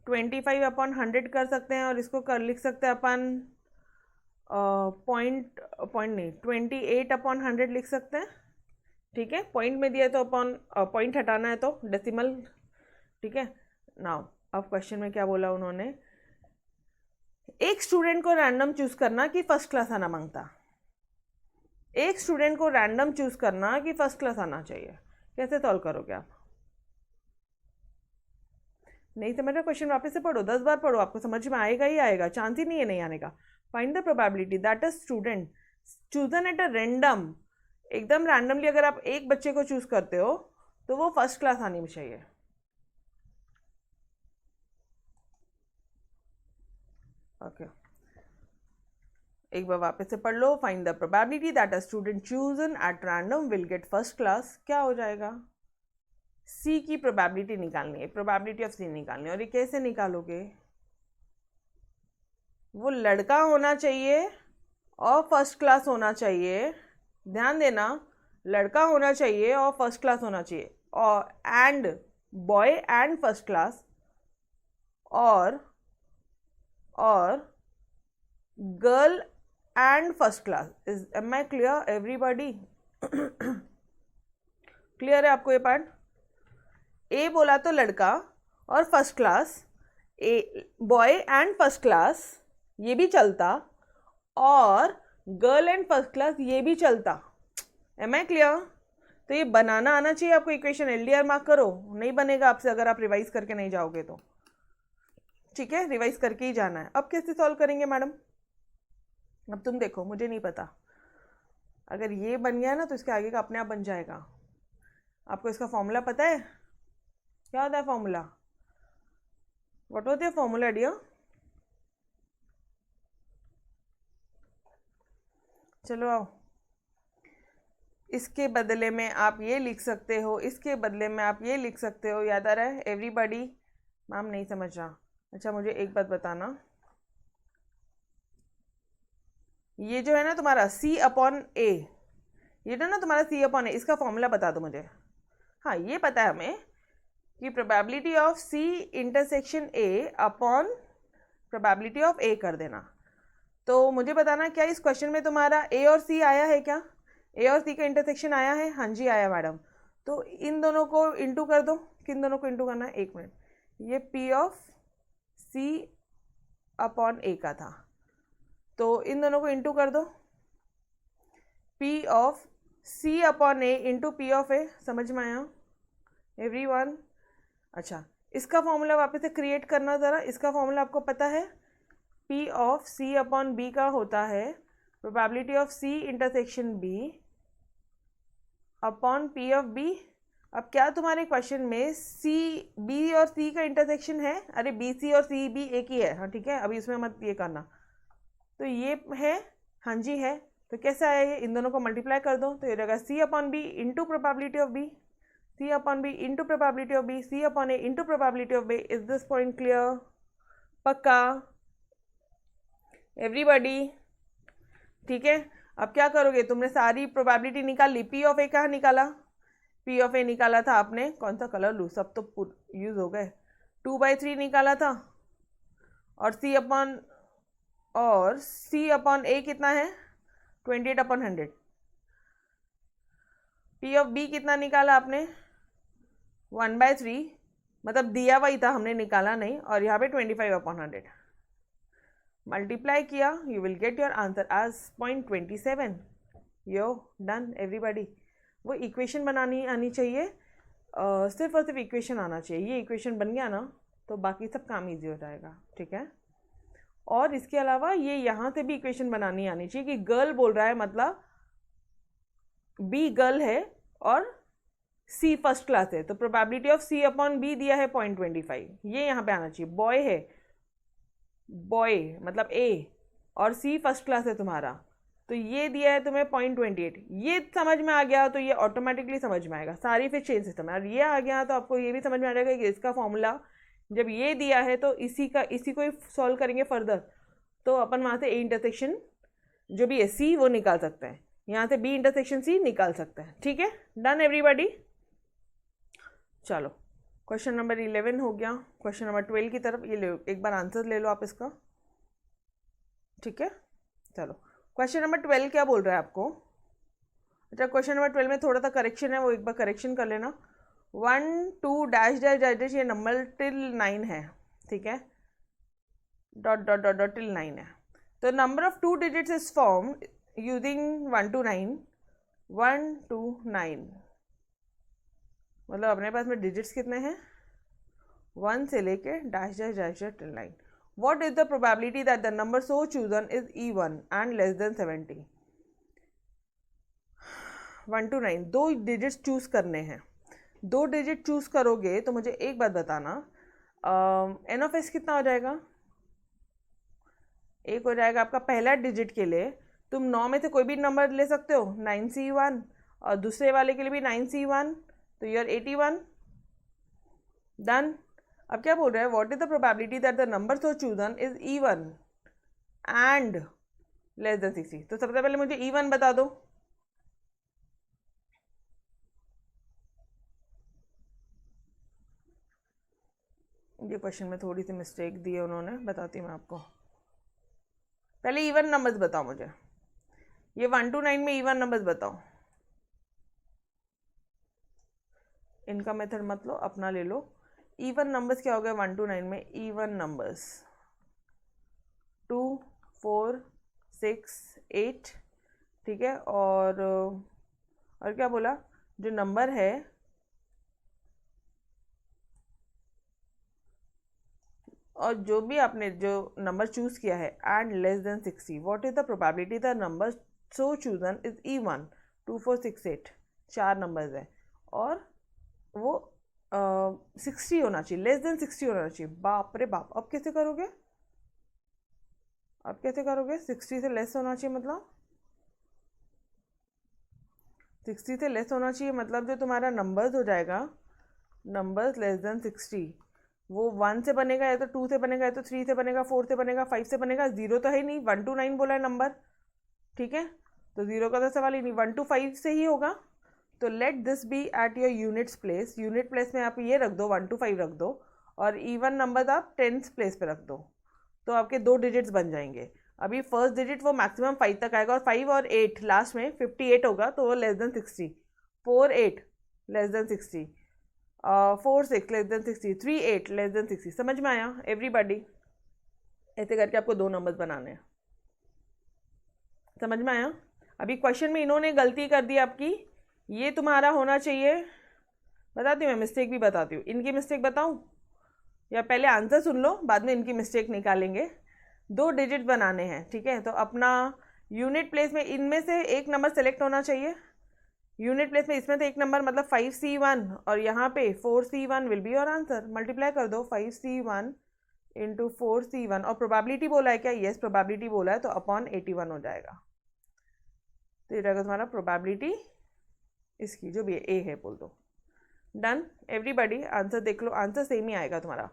25/100 कर सकते हैं, और इसको कर लिख सकते हैं अपन पॉइंट नहीं 28/100 लिख सकते हैं, ठीक है। पॉइंट में दिया तो अपन पॉइंट हटाना है तो डेसिमल, ठीक है। नाउ अब क्वेश्चन में क्या बोला उन्होंने, एक स्टूडेंट को रैंडम चूज करना कि फर्स्ट क्लास आना मांगता, एक स्टूडेंट को रैंडम चूज करना कि फर्स्ट क्लास आना चाहिए, कैसे सॉल्व करोगे आप? नहीं समझ रहे क्वेश्चन, वापस से पढ़ो, 10 बार पढ़ो, आपको समझ में आएगा ही आएगा, चांस ही नहीं है नहीं आने का। Find the probability that a student chosen at a random, एकदम रैंडमली अगर आप एक बच्चे को चूज करते हो तो वो फर्स्ट क्लास आनी चाहिए। ओके एक बार वापस से पढ़ लो, find the probability that a student chosen at random will get first class, क्या हो जाएगा, सी की प्रोबेबिलिटी निकालनी है, प्रोबेबिलिटी ऑफ सी निकालनी है, और ये कैसे निकालोगे, वो लड़का होना चाहिए और फर्स्ट क्लास होना चाहिए, ध्यान देना, लड़का होना चाहिए और फर्स्ट क्लास होना चाहिए, और and boy and first class, और girl and first class. Is am I clear everybody? Clear है आपको ये पार्ट? ए बोला तो लड़का और first class, A boy and first class ये भी चलता, और गर्ल एंड फर्स्ट क्लास ये भी चलता। Am I clear? तो ये बनाना आना चाहिए आपको इक्वेशन, एलडीआर मार्क करो, नहीं बनेगा आपसे अगर आप रिवाइज करके नहीं जाओगे तो, ठीक है, रिवाइज करके ही जाना है। अब कैसे सॉल्व करेंगे मैडम? अब तुम देखो, मुझे नहीं पता, अगर ये बन गया ना तो इसके आगे का अपने आप बन जाएगा। आपको इसका फॉर्मूला पता है, क्या होता है formula? What was your formula dear? चलो आओ, इसके बदले में आप ये लिख सकते हो, इसके बदले में आप ये लिख सकते हो, याद आ रहा है एवरीबॉडी? मैम नहीं समझ रहा, अच्छा मुझे एक बात बताना, ये जो है ना तुम्हारा C/A, ये ना तुम्हारा C/A, इसका फॉर्मूला बता दो मुझे। हाँ ये पता है हमें कि probability of C intersection A upon probability of A कर देना। तो मुझे बताना क्या इस क्वेश्चन में तुम्हारा A और C आया है क्या? A और C का इंटरसेक्शन आया है? हाँ जी आया मैडम। तो इन दोनों को इंटू कर दो। किन दोनों को इंटू करना है? एक मिनट, ये P of C upon A का था, तो इन दोनों को इंटू कर दो, P of C upon A into P of A। समझ में आया एवरीवन? अच्छा इसका फॉर्मूला वापस से क्रिएट करना ज़रा, इसका फॉर्मूला आपको पता है, P of C upon B का होता है probability of C intersection B upon P of B अब क्या तुम्हारे क्वेश्चन में सी बी और सी का इंटरसेक्शन है? अरे बी सी और सी बी एक ही है, हाँ ठीक है, अभी इसमें मत ये करना। तो ये है, हाँ जी है। तो कैसे आया ये? इन दोनों को मल्टीप्लाई कर दो तो ये रहेगा C upon B into probability of B, C upon B into probability of B, C upon A into probability of B. Is this point clear? पक्का एवरीबॉडी? ठीक है। अब क्या करोगे, तुमने सारी प्रोबेबिलिटी निकाल ली। पी ऑफ ए कहाँ निकाला? पी ऑफ ए निकाला था आपने, कौन सा कलर लूँ, सब तो यूज हो गए। 2/3 निकाला था। और सी अपॉन ए कितना है? 28/100। पी ऑफ बी कितना निकाला आपने? 1/3, मतलब दिया वही था, हमने निकाला नहीं। और यहाँ पे 25/100 मल्टीप्लाई किया, you will get your answer as 0.27। Yo done everybody. वो इक्वेशन बनानी आनी चाहिए, सिर्फ और सिर्फ इक्वेशन आना चाहिए। ये इक्वेशन बन गया ना तो बाकी सब काम इजी हो जाएगा, ठीक है। और इसके अलावा ये यहाँ से भी इक्वेशन बनानी आनी चाहिए कि गर्ल बोल रहा है, मतलब बी गर्ल है और सी फर्स्ट क्लास है, तो probability of C upon B दिया है 0.25, ये यहाँ पे आना चाहिए। बॉय है, बॉय मतलब ए, और सी फर्स्ट क्लास है तुम्हारा, तो ये दिया है तुम्हें 0.28। ये समझ में आ गया तो ये ऑटोमेटिकली समझ में आएगा, सारी फिर चेन सिस्टम है। और ये आ गया तो आपको ये भी समझ में आ जाएगा कि इसका फॉर्मूला जब ये दिया है तो इसी को ही सॉल्व करेंगे फर्दर, तो अपन वहाँ से ए इंटरसेक्शन जो भी है सी वो निकाल सकते हैं, यहाँ से बी इंटरसेक्शन सी निकाल सकते हैं, ठीक है। Done everybody? चलो क्वेश्चन नंबर 11 हो गया। क्वेश्चन नंबर 12 की तरफ ये ले, एक बार आंसर ले लो आप इसका, ठीक है। चलो क्वेश्चन नंबर 12 क्या बोल रहा है आपको? अच्छा, क्वेश्चन नंबर 12 में थोड़ा सा करेक्शन है, वो एक बार करेक्शन कर लेना। 1 2 डैश डैश डैश डैश, ये नंबर टिल 9 है, ठीक है, dot dot dot dot till 9 है। तो number of 2 digits is form using 1 to 9, 1 to 9, मतलब अपने पास में डिजिट्स कितने हैं? 1 से लेके dash dash dash dash till 9। What is the probability that the number so chosen is even and less than 70? 1 to 9, 2 digits choose करने हैं। 2 digit choose करोगे तो मुझे एक बात बताना, एन ऑफ एस कितना हो जाएगा? 1 हो जाएगा आपका पहला डिजिट के लिए। तुम 9 में से कोई भी नंबर ले सकते हो, 9C1, और दूसरे वाले के लिए भी 9C1, तो यूर 81। डन। अब क्या बोल रहा है? What is the probability that the number so chosen is even and less than 60। तो सबसे पहले मुझे इवन बता दो। ये क्वेश्चन में थोड़ी सी मिस्टेक दी है उन्होंने, बताती हूँ मैं आपको। पहले इवन नंबर्स बताओ मुझे, ये 1 to 9 में इवन नंबर्स बताओ। इनका मेथड मत लो, अपना ले लो। इवन नंबर्स क्या हो गए 1 to 9 में? इवन नंबर्स 2 4 6 8, ठीक है। और क्या बोला? जो नंबर है और जो भी आपने जो नंबर चूज किया है and less than 60, what is the probability the number so chosen is even? 2 4 6 8, 4 numbers है और वो 60 होना चाहिए, लेस देन 60 होना चाहिए। बाप रे बाप, अब कैसे करोगे? 60 से लेस होना चाहिए, मतलब 60 से लेस होना चाहिए, मतलब जो तुम्हारा नंबर्स हो जाएगा, नंबर्स लेस देन 60, वो 1 से बनेगा, या तो 2 से बनेगा, या तो 3 से बनेगा, 4 से बनेगा, 5 से बनेगा। 0 तो है ही नहीं, 1 to 9 बोला है नंबर, ठीक है, तो 0 का तो सवाल ही नहीं, 1 to 5 से ही होगा। तो let this be at your units place. Unit place में आप ये रख दो, 1 to 5 रख दो, और इवन नंबर आप 10th प्लेस पे रख दो, तो आपके 2 डिजिट्स बन जाएंगे। अभी फर्स्ट डिजिट वो मैक्सिमम 5 तक आएगा, और 5 और 8 लास्ट में 58 होगा, तो वो less than 60। 4 8 less than 60, 4 6 less than 60, 3 8 less than 60। समझ में आया एवरीबॉडी? ऐसे करके आपको 2 नंबर्स बनाने हैं, समझ में आया? अभी क्वेश्चन में इन्होंने गलती कर दी आपकी, ये तुम्हारा होना चाहिए, बताती हूँ मैं, मिस्टेक भी बताती हूँ। इनकी मिस्टेक बताऊँ या पहले आंसर सुन लो, बाद में इनकी मिस्टेक निकालेंगे। 2 डिजिट बनाने हैं, ठीक है, तो अपना यूनिट प्लेस में इनमें से एक नंबर सेलेक्ट होना चाहिए। यूनिट प्लेस में इसमें तो एक नंबर मतलब 5C1 और यहाँ पे 4C1 will be your answer. Multiply कर दो 5C1 इंटू 4C1 और प्रोबेबिलिटी बोला है क्या? यस प्रोबेबिलिटी बोला है तो अपॉन 81 हो जाएगा। तो ये रहेगा तुम्हारा प्रोबेबिलिटी इसकी जो भी ए है बोल दो। डन एवरीबॉडी, आंसर देख लो, आंसर सेम ही आएगा तुम्हारा।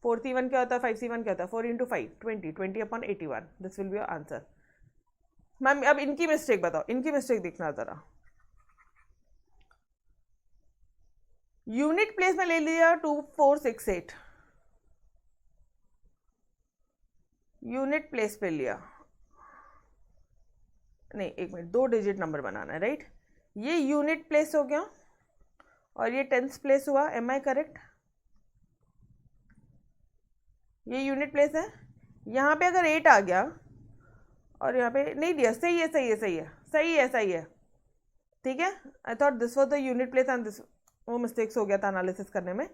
4C1 क्या होता है, 5C1 क्या होता है, 4 into 5 20, 20 upon 81, this will be your answer. Ma'am अब इनकी मिस्टेक बताओ, इनकी मिस्टेक देखना ज़रा। यूनिट प्लेस में ले लिया 2468, यूनिट प्लेस पे लिया, नहीं एक मिनट, 2 डिजिट नंबर बनाना है राइट। ये यूनिट प्लेस हो गया और ये टेंथ प्लेस हुआ, एम आई करेक्ट? ये यूनिट प्लेस है। यहाँ पे अगर 8 आ गया और यहाँ पे नहीं दिया, सही है सही है सही है सही है सही है, ठीक है। I thought this was the unit place and this, वो मिस्टेक्स हो गया था एनालिसिस करने में,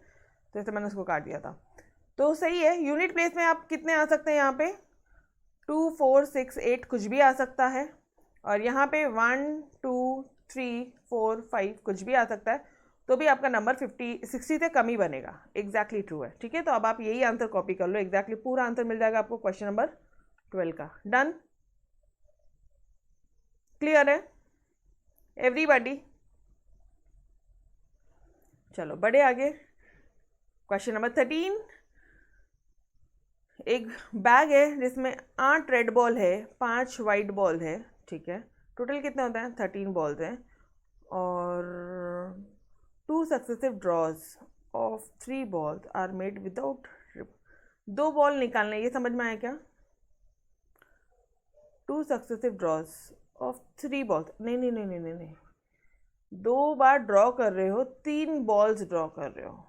तो ऐसे मैंने उसको काट दिया था। तो सही है, यूनिट प्लेस में आप कितने आ सकते हैं यहाँ पे? 2 4 6 8 कुछ भी आ सकता है, और यहाँ पे 1 2 3 4 5 कुछ भी आ सकता है, तो भी आपका नंबर 60 से कम ही बनेगा। एग्जैक्टली ट्रू है, ठीक है। तो अब आप यही आंसर कॉपी कर लो, एग्जैक्टली पूरा आंसर मिल जाएगा आपको क्वेश्चन नंबर 12 का। डन, क्लियर है एवरीबॉडी? चलो बढ़े आगे, क्वेश्चन नंबर 13। एक बैग है जिसमें 8 रेड बॉल है, 5 वाइट बॉल है, ठीक है। टोटल कितने होते हैं? 13 बॉल्स हैं, और 2 successive draws of 3 balls are made without. 2 ball निकालने, ये समझ में आया क्या? 2 सक्सेसिव ड्रॉज ऑफ 3 बॉल्स, नहीं नहीं नहीं नहीं नहीं नहीं, 2 बार ड्रॉ कर रहे हो, 3 बॉल्स ड्रॉ कर रहे हो।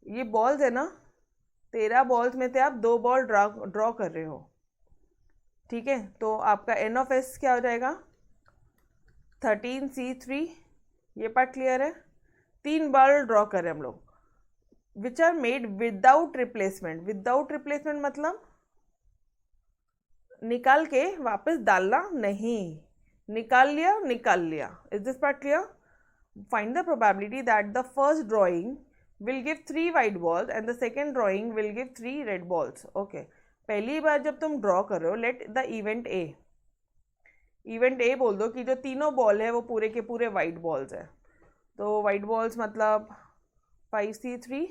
ये बॉल्स है ना, 13 बॉल्स में से आप 2 बॉल ड्रॉ कर रहे हो, ठीक है। तो आपका एन ऑफ एस क्या हो जाएगा? 13C3, ये पार्ट क्लियर है। 3 बॉल ड्रॉ कर रहे हैं हम लोग, which are made without replacement. Without replacement मतलब निकाल के वापस डालना नहीं, निकाल लिया निकाल लिया। Is this part clear? Find the probability that the first drawing will give 3 white balls and the second drawing will give 3 red balls. Okay, पहली बार जब तुम ड्रॉ कर रहे हो, let the event A, event A बोल दो कि जो तीनों बॉल है वो पूरे के पूरे वाइट बॉल्स है। तो वाइट बॉल्स मतलब 5C3,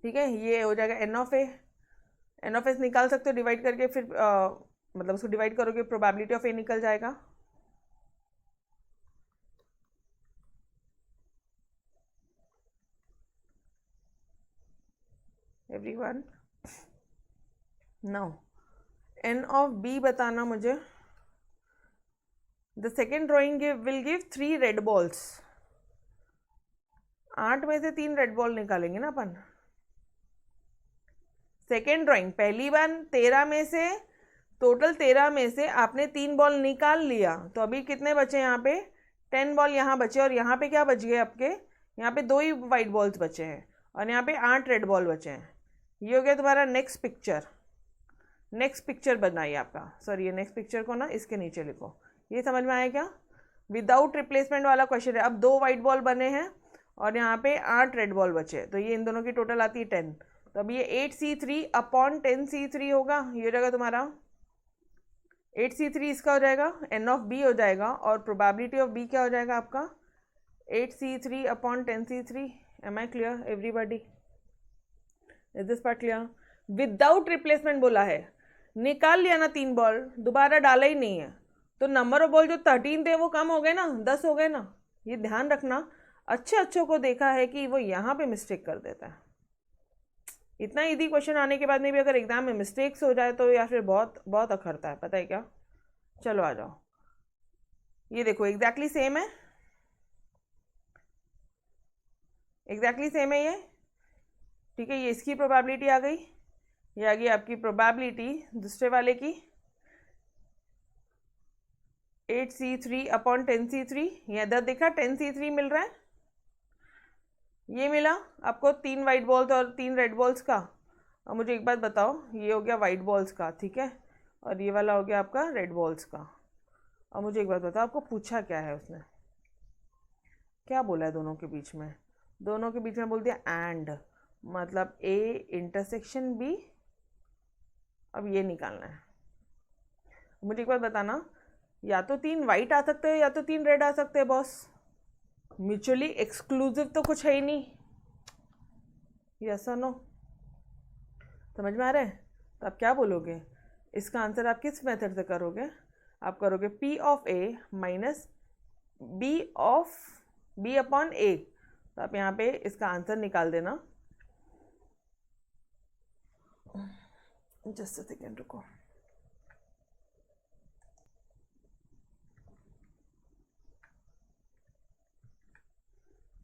ठीक है। ये हो जाएगा n of A. N of S निकाल सकते हो डिवाइड करके, फिर मतलब उसको डिवाइड करोगे, प्रोबेबिलिटी ऑफ ए निकल जाएगा। Everyone now n of B बताना मुझे। The second drawing will give 3 red balls. 8 में से 3 रेड बॉल निकालेंगे ना अपन। सेकेंड ड्रॉइंग, पहली बार 13 में से, टोटल 13 में से आपने 3 बॉल निकाल लिया, तो अभी कितने बचे यहाँ पे? 10 बॉल यहाँ बचे, और यहाँ पे क्या बच गए आपके? यहाँ पे 2 ही वाइट बॉल्स बचे हैं, और यहाँ पे 8 रेड बॉल बचे हैं। ये हो गया तुम्हारा नेक्स्ट पिक्चर। नेक्स्ट पिक्चर बनाइए आपका, सॉरी ये नेक्स्ट पिक्चर को ना इसके नीचे लिखो। ये समझ में आया क्या? विदाउट रिप्लेसमेंट वाला क्वेश्चन है। अब 2 वाइट बॉल बने हैं और यहाँ पे 8 रेड बॉल बचे, तो ये इन दोनों की टोटल आती है 10। तो अब ये 8C3 अपॉन 10C3 होगा, ये हो जाएगा तुम्हारा 8C3, इसका हो जाएगा एन ऑफ बी हो जाएगा, और प्रोबेबिलिटी ऑफ बी क्या हो जाएगा आपका? 8C3 upon 10C3। Am I clear everybody? Is this part clear? Without replacement बोला है, निकाल लिया ना 3 बॉल, दोबारा डाला ही नहीं है, तो नंबर ऑफ बॉल जो 13 थे वो कम हो गए ना, 10 हो गए ना। ये ध्यान रखना, अच्छों को देखा है कि वो यहाँ पे मिस्टेक कर देता है। इतना इजी क्वेश्चन आने के बाद में भी अगर एग्जाम में मिस्टेक्स हो जाए तो या फिर बहुत बहुत अखरता है, पता है क्या। चलो आ जाओ, ये देखो एग्जैक्टली सेम है, एग्जैक्टली सेम है ये, ठीक है। ये इसकी प्रोबेबिलिटी आ गई, ये आ गई आपकी प्रोबेबिलिटी दूसरे वाले की 8C3 अपॉन 10C3। ये इधर देखा 10C3 मिल रहा है, ये मिला आपको 3 वाइट बॉल्स और 3 रेड बॉल्स का। अब मुझे एक बात बताओ, ये हो गया वाइट बॉल्स का, ठीक है, और ये वाला हो गया आपका रेड बॉल्स का। और मुझे एक बात बताओ, आपको पूछा क्या है उसने, क्या बोला है दोनों के बीच में? दोनों के बीच में बोल दिया एंड, मतलब ए इंटरसेक्शन बी। अब ये निकालना है। मुझे एक बात बताना, या तो 3 वाइट आ सकते हैं या तो 3 रेड आ सकते हैं बॉस। म्यूचुअली एक्सक्लूसिव तो कुछ है ही नहीं। यस और नो? समझ में आ रहा है? तो आप क्या बोलोगे, इसका आंसर आप किस मेथड से करोगे? आप करोगे P of A minus B of B upon A। तो आप यहाँ पे इसका आंसर निकाल देना। जस्ट अ सेकेंड रुको।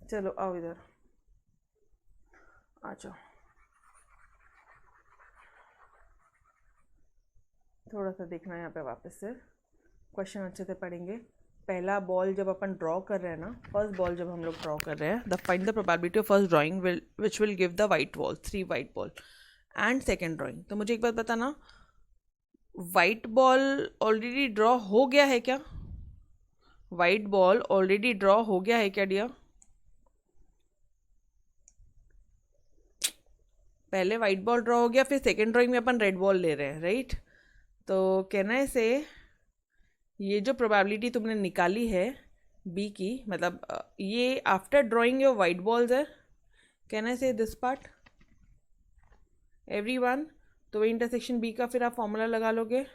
चलो आओ इधर, आ जाओ। थोड़ा सा देखना है यहाँ पे वापस से, क्वेश्चन अच्छे से पढ़ेंगे। पहला बॉल जब अपन ड्रॉ कर रहे हैं ना, फर्स्ट बॉल जब हम लोग ड्रॉ कर रहे हैं, the find the probability of first drawing which will give the white ball, 3 white ball and second drawing. तो मुझे एक बात बताना, वाइट बॉल ऑलरेडी ड्रॉ हो गया है क्या? वाइट बॉल ऑलरेडी ड्रॉ हो गया है क्या डियर? पहले वाइट बॉल ड्रॉ हो गया, फिर सेकेंड ड्राइंग में अपन रेड बॉल ले रहे हैं, राइट? तो कहना है से ये जो प्रोबेबिलिटी तुमने निकाली है बी की, मतलब ये after drawing your white balls है। कैन आई से दिस पार्ट एवरीवन? तो ए इंटरसेक्शन बी का फिर आप फॉर्मूला लगा लोगे।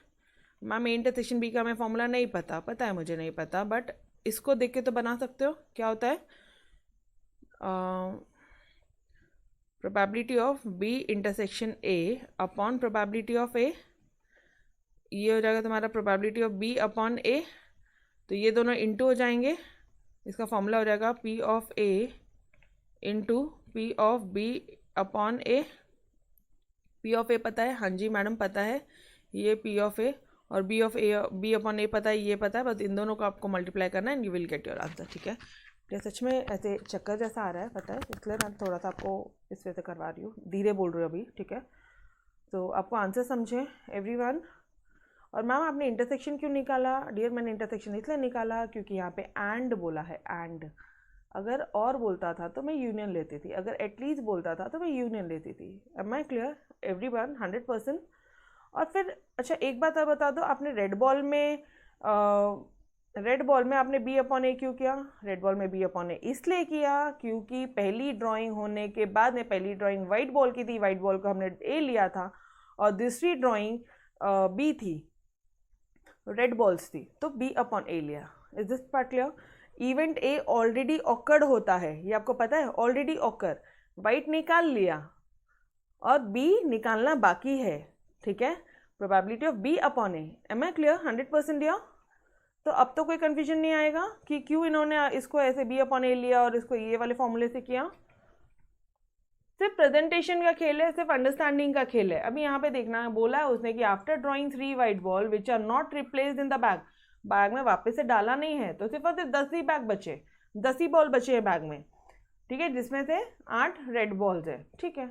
मैम ए इंटरसेक्शन बी का हमें फॉर्मूला नहीं पता, पता है मुझे नहीं पता, बट इसको देख के तो बना सकते हो। क्या होता है? Probability of B intersection A upon probability of A, ये हो जाएगा तुम्हारा probability of B upon A. तो ये दोनों इंटू हो जाएंगे, इसका फॉर्मूला हो जाएगा P of A into P of B upon A. P of A पता है? हाँ जी मैडम पता है, ये पी ऑफ ए, और B of A B upon A पता है, ये पता है। बस इन दोनों को आपको मल्टीप्लाई करना है and you will get your answer. ठीक है? ये सच में ऐसे चक्कर जैसा आ रहा है, पता है, इसलिए मैं थोड़ा सा आपको इस वजह से करवा रही हूँ, धीरे बोल रही हूँ अभी। ठीक है? तो आपको आंसर समझे एवरीवन? और मैम आपने इंटरसेक्शन क्यों निकाला? डियर मैंने इंटरसेक्शन इसलिए निकाला क्योंकि यहाँ पे एंड बोला है, एंड। अगर और बोलता था तो मैं यूनियन लेती थी, अगर एटलीस्ट बोलता था तो मैं यूनियन लेती थी। Am I clear everyone? 100%। और फिर अच्छा एक बात और बता दो, आपने रेड बॉल में आपने बी अपॉन ए क्यों किया? रेड बॉल में बी अपॉन ए इसलिए किया क्योंकि पहली ड्राइंग होने के बाद में, पहली ड्राइंग वाइट बॉल की थी, वाइट बॉल को हमने ए लिया था, और दूसरी ड्राइंग बी थी, रेड बॉल्स थी, तो बी अपॉन ए लिया। Is this part clear? Event A already awkward होता है, ये आपको पता है, ऑलरेडी ऑकर। वाइट निकाल लिया और बी निकालना बाकी है। ठीक है? Probability of B upon A. Am I clear? 100% दिया। तो अब तो कोई कंफ्यूजन नहीं आएगा कि क्यों इन्होंने इसको ऐसे बी अपॉन ए लिया और इसको ये वाले फॉर्मूले से किया। सिर्फ प्रेजेंटेशन का खेल है, सिर्फ अंडरस्टैंडिंग का खेल है। अभी यहाँ पे देखना, बोला है उसने कि after drawing 3 white ball which are not replaced in the bag, bag में वापस से डाला नहीं है, तो सिर्फ और सिर्फ 10 ही बैग बचे, 10 ही बॉल बचे हैं बैग में। ठीक है? जिसमें से 8 रेड बॉल्स है। ठीक है?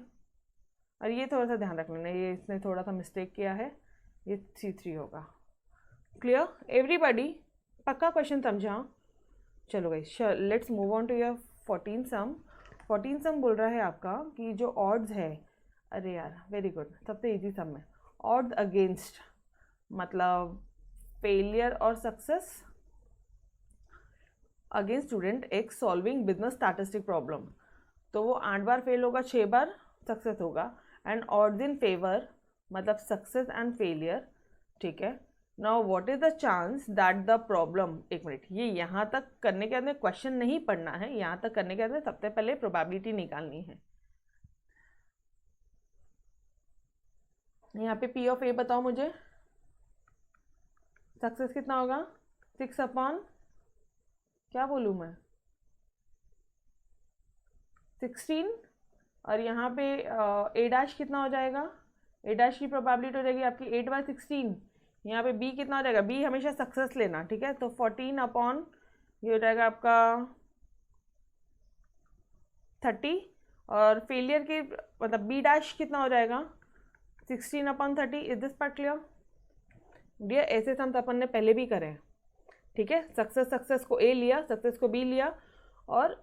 और ये थोड़ा सा ध्यान रख लेना, ये इसने थोड़ा सा मिस्टेक किया है, ये C3 होगा। Clear everybody? पक्का क्वेश्चन समझा? चलो guys let's move on to your 14 sum. 14 sum बोल रहा है आपका कि जो ऑड्स है, अरे यार वेरी गुड, सबसे इजी सम है। ऑड्स अगेंस्ट मतलब फेलियर और success against student x solving business statistic problem. तो वो 8 बार फेल होगा, 6 बार सक्सेस होगा। एंड ऑड्स इन फेवर मतलब सक्सेस एंड फेलियर। ठीक है? Now what is the chance that the problem, एक मिनट, ये यहाँ तक करने के बाद क्वेश्चन नहीं पढ़ना है, यहाँ तक करने के बाद सबसे पहले प्रोबेबिलिटी निकालनी है। यहाँ पे पी ऑफ ए बताओ मुझे, सक्सेस कितना होगा? 6 अपॉन क्या बोलूँ मैं, 16। और यहाँ पे ए डैश कितना हो जाएगा? ए डैश की प्रोबेबिलिटी हो जाएगी आपकी 8/16। यहाँ पे बी कितना हो जाएगा? बी हमेशा सक्सेस लेना। ठीक है? तो 14 अपॉन ये हो जाएगा आपका 30, और फेलियर की मतलब बी डैश कितना हो जाएगा? 16 upon 30। Is this part clear? Dear ऐसे सम अपन ने पहले भी करे हैं, ठीक है, सक्सेस को ए लिया, सक्सेस को बी लिया और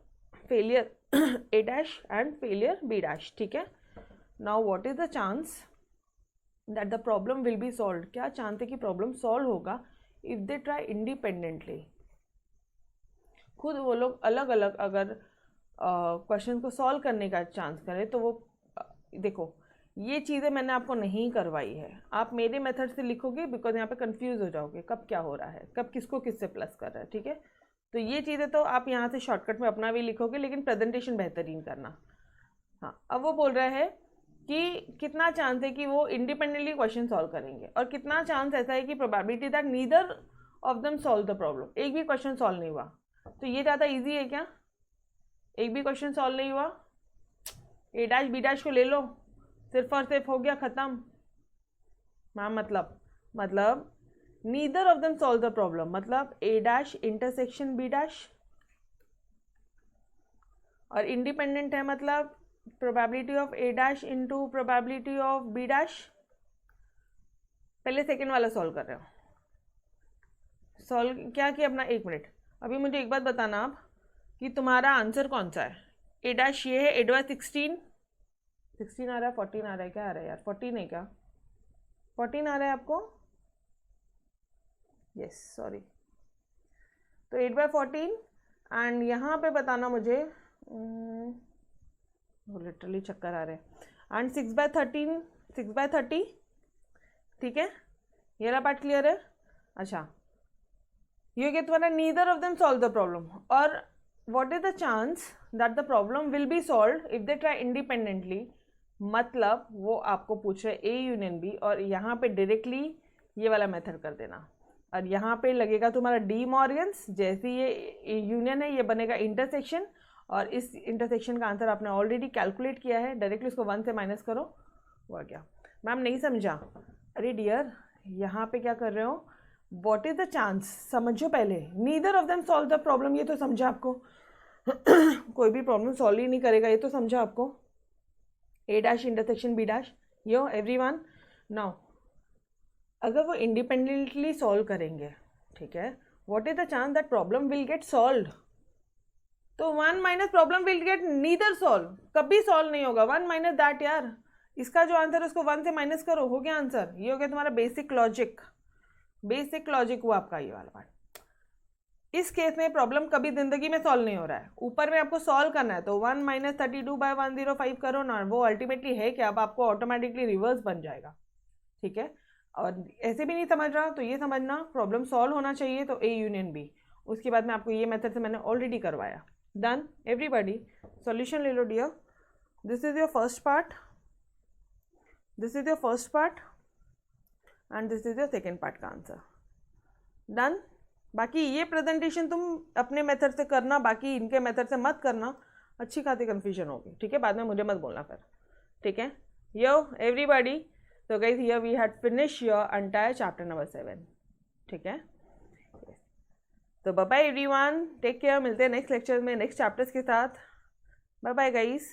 failure A dash and failure B dash, ठीक है। Now what is the chance that the problem will be solve, क्या चांस है कि प्रॉब्लम सॉल्व होगा इफ दे ट्राई इंडिपेंडेंटली, खुद वो लोग अलग अलग अगर क्वेश्चन को सॉल्व करने का चांस करें तो वो देखो ये चीज़ें मैंने आपको नहीं करवाई है, आप मेरे मेथड से लिखोगे बिकॉज यहाँ पे कंफ्यूज हो जाओगे कब क्या हो रहा है, कब किसको किससे प्लस कर रहा है, ठीक है। तो ये चीज़ें तो आप यहाँ से शॉर्टकट में अपना भी लिखोगे, लेकिन प्रेजेंटेशन बेहतरीन करना। हाँ, अब वो बोल रहा है कि कितना चांस है कि वो इंडिपेंडेंटली क्वेश्चन सॉल्व करेंगे और कितना चांस ऐसा है कि probability that neither of them solve the problem, एक भी क्वेश्चन सॉल्व नहीं हुआ। तो ये ज़्यादा ईजी है क्या, एक भी क्वेश्चन सॉल्व नहीं हुआ, ए डैश बी डैश को ले लो, सिर्फ और सिर्फ हो गया ख़त्म। मैम मतलब neither of them solve the problem, मतलब A dash intersection B dash, और इंडिपेंडेंट है मतलब probability of A dash into probability of B dash. पहले सेकेंड वाला सॉल्व कर रहे हो, सॉल्व क्या किया अपना, 1 मिनट। अभी मुझे एक बात बताना आप कि तुम्हारा आंसर कौन सा है, ए डैश ये है, ए डैश 16 आ रहा है, 14 आ रहा है, क्या आ रहा है यार, 14 है क्या, 14 आ रहा है आपको, यस सॉरी। तो 8/14 एंड यहाँ पे बताना मुझे, लिटरली चक्कर आ रहे हैं, एंड 6/30, ठीक है, ये वाला पार्ट क्लियर है। अच्छा, ये क्या तुम्हारा neither of them solve the problem, और what is the chance that the problem will be solve if they try independently, मतलब वो आपको पूछ रहे ए यूनियन बी, और यहाँ पे डायरेक्टली ये वाला मेथड कर देना, और यहाँ पे लगेगा तुम्हारा डी मॉर्गन्स, जैसे ये यूनियन है ये बनेगा इंटरसेक्शन, और इस इंटरसेक्शन का आंसर आपने ऑलरेडी कैलकुलेट किया है, डायरेक्टली उसको 1 से माइनस करो, हुआ क्या। मैम नहीं समझा, अरे डियर यहाँ पे क्या कर रहे हो, व्हाट इज द चांस समझो पहले, neither of them solve the problem, ये तो समझा आपको कोई भी प्रॉब्लम सॉल्व ही नहीं करेगा, ये तो समझा आपको, A dash intersection B dash, yo everyone. Now अगर वो इंडिपेंडेंटली सॉल्व करेंगे, ठीक है, what is the chance that problem will get solve, तो 1 minus problem will get neither solve, कभी सॉल्व नहीं होगा, 1 माइनस दैट यार, इसका जो आंसर है उसको 1 से माइनस करो, हो गया आंसर, ये हो गया तुम्हारा बेसिक लॉजिक हुआ आपका ये वाला पार्ट। इस केस में प्रॉब्लम कभी जिंदगी में सॉल्व नहीं हो रहा है, ऊपर में आपको सॉल्व करना है, तो 1 माइनस 32/105 करो ना, वो अल्टीमेटली है कि अब आपको ऑटोमेटिकली रिवर्स बन जाएगा, ठीक है। और ऐसे भी नहीं समझ रहा तो ये समझना प्रॉब्लम सॉल्व होना चाहिए, तो ए यूनियन बी, उसके बाद में आपको ये मेथड से मैंने ऑलरेडी करवाया, डन एवरीबॉडी। सॉल्यूशन ले लो dear, this is your first part, this is your first part and this is your second part का आंसर, डन। बाकी ये प्रेजेंटेशन तुम अपने मेथड से करना, बाकी इनके मेथड से मत करना, अच्छी खासी कन्फ्यूजन होगी, ठीक है, बाद में मुझे मत बोलना फिर, ठीक है। यो एवरीबॉडी, तो guys here we had finish your entire chapter number 7, ठीक है। तो bye bye everyone, take care, मिलते हैं नेक्स्ट लेक्चर में नेक्स्ट चैप्टर्स के साथ, बाय बाय गाइस।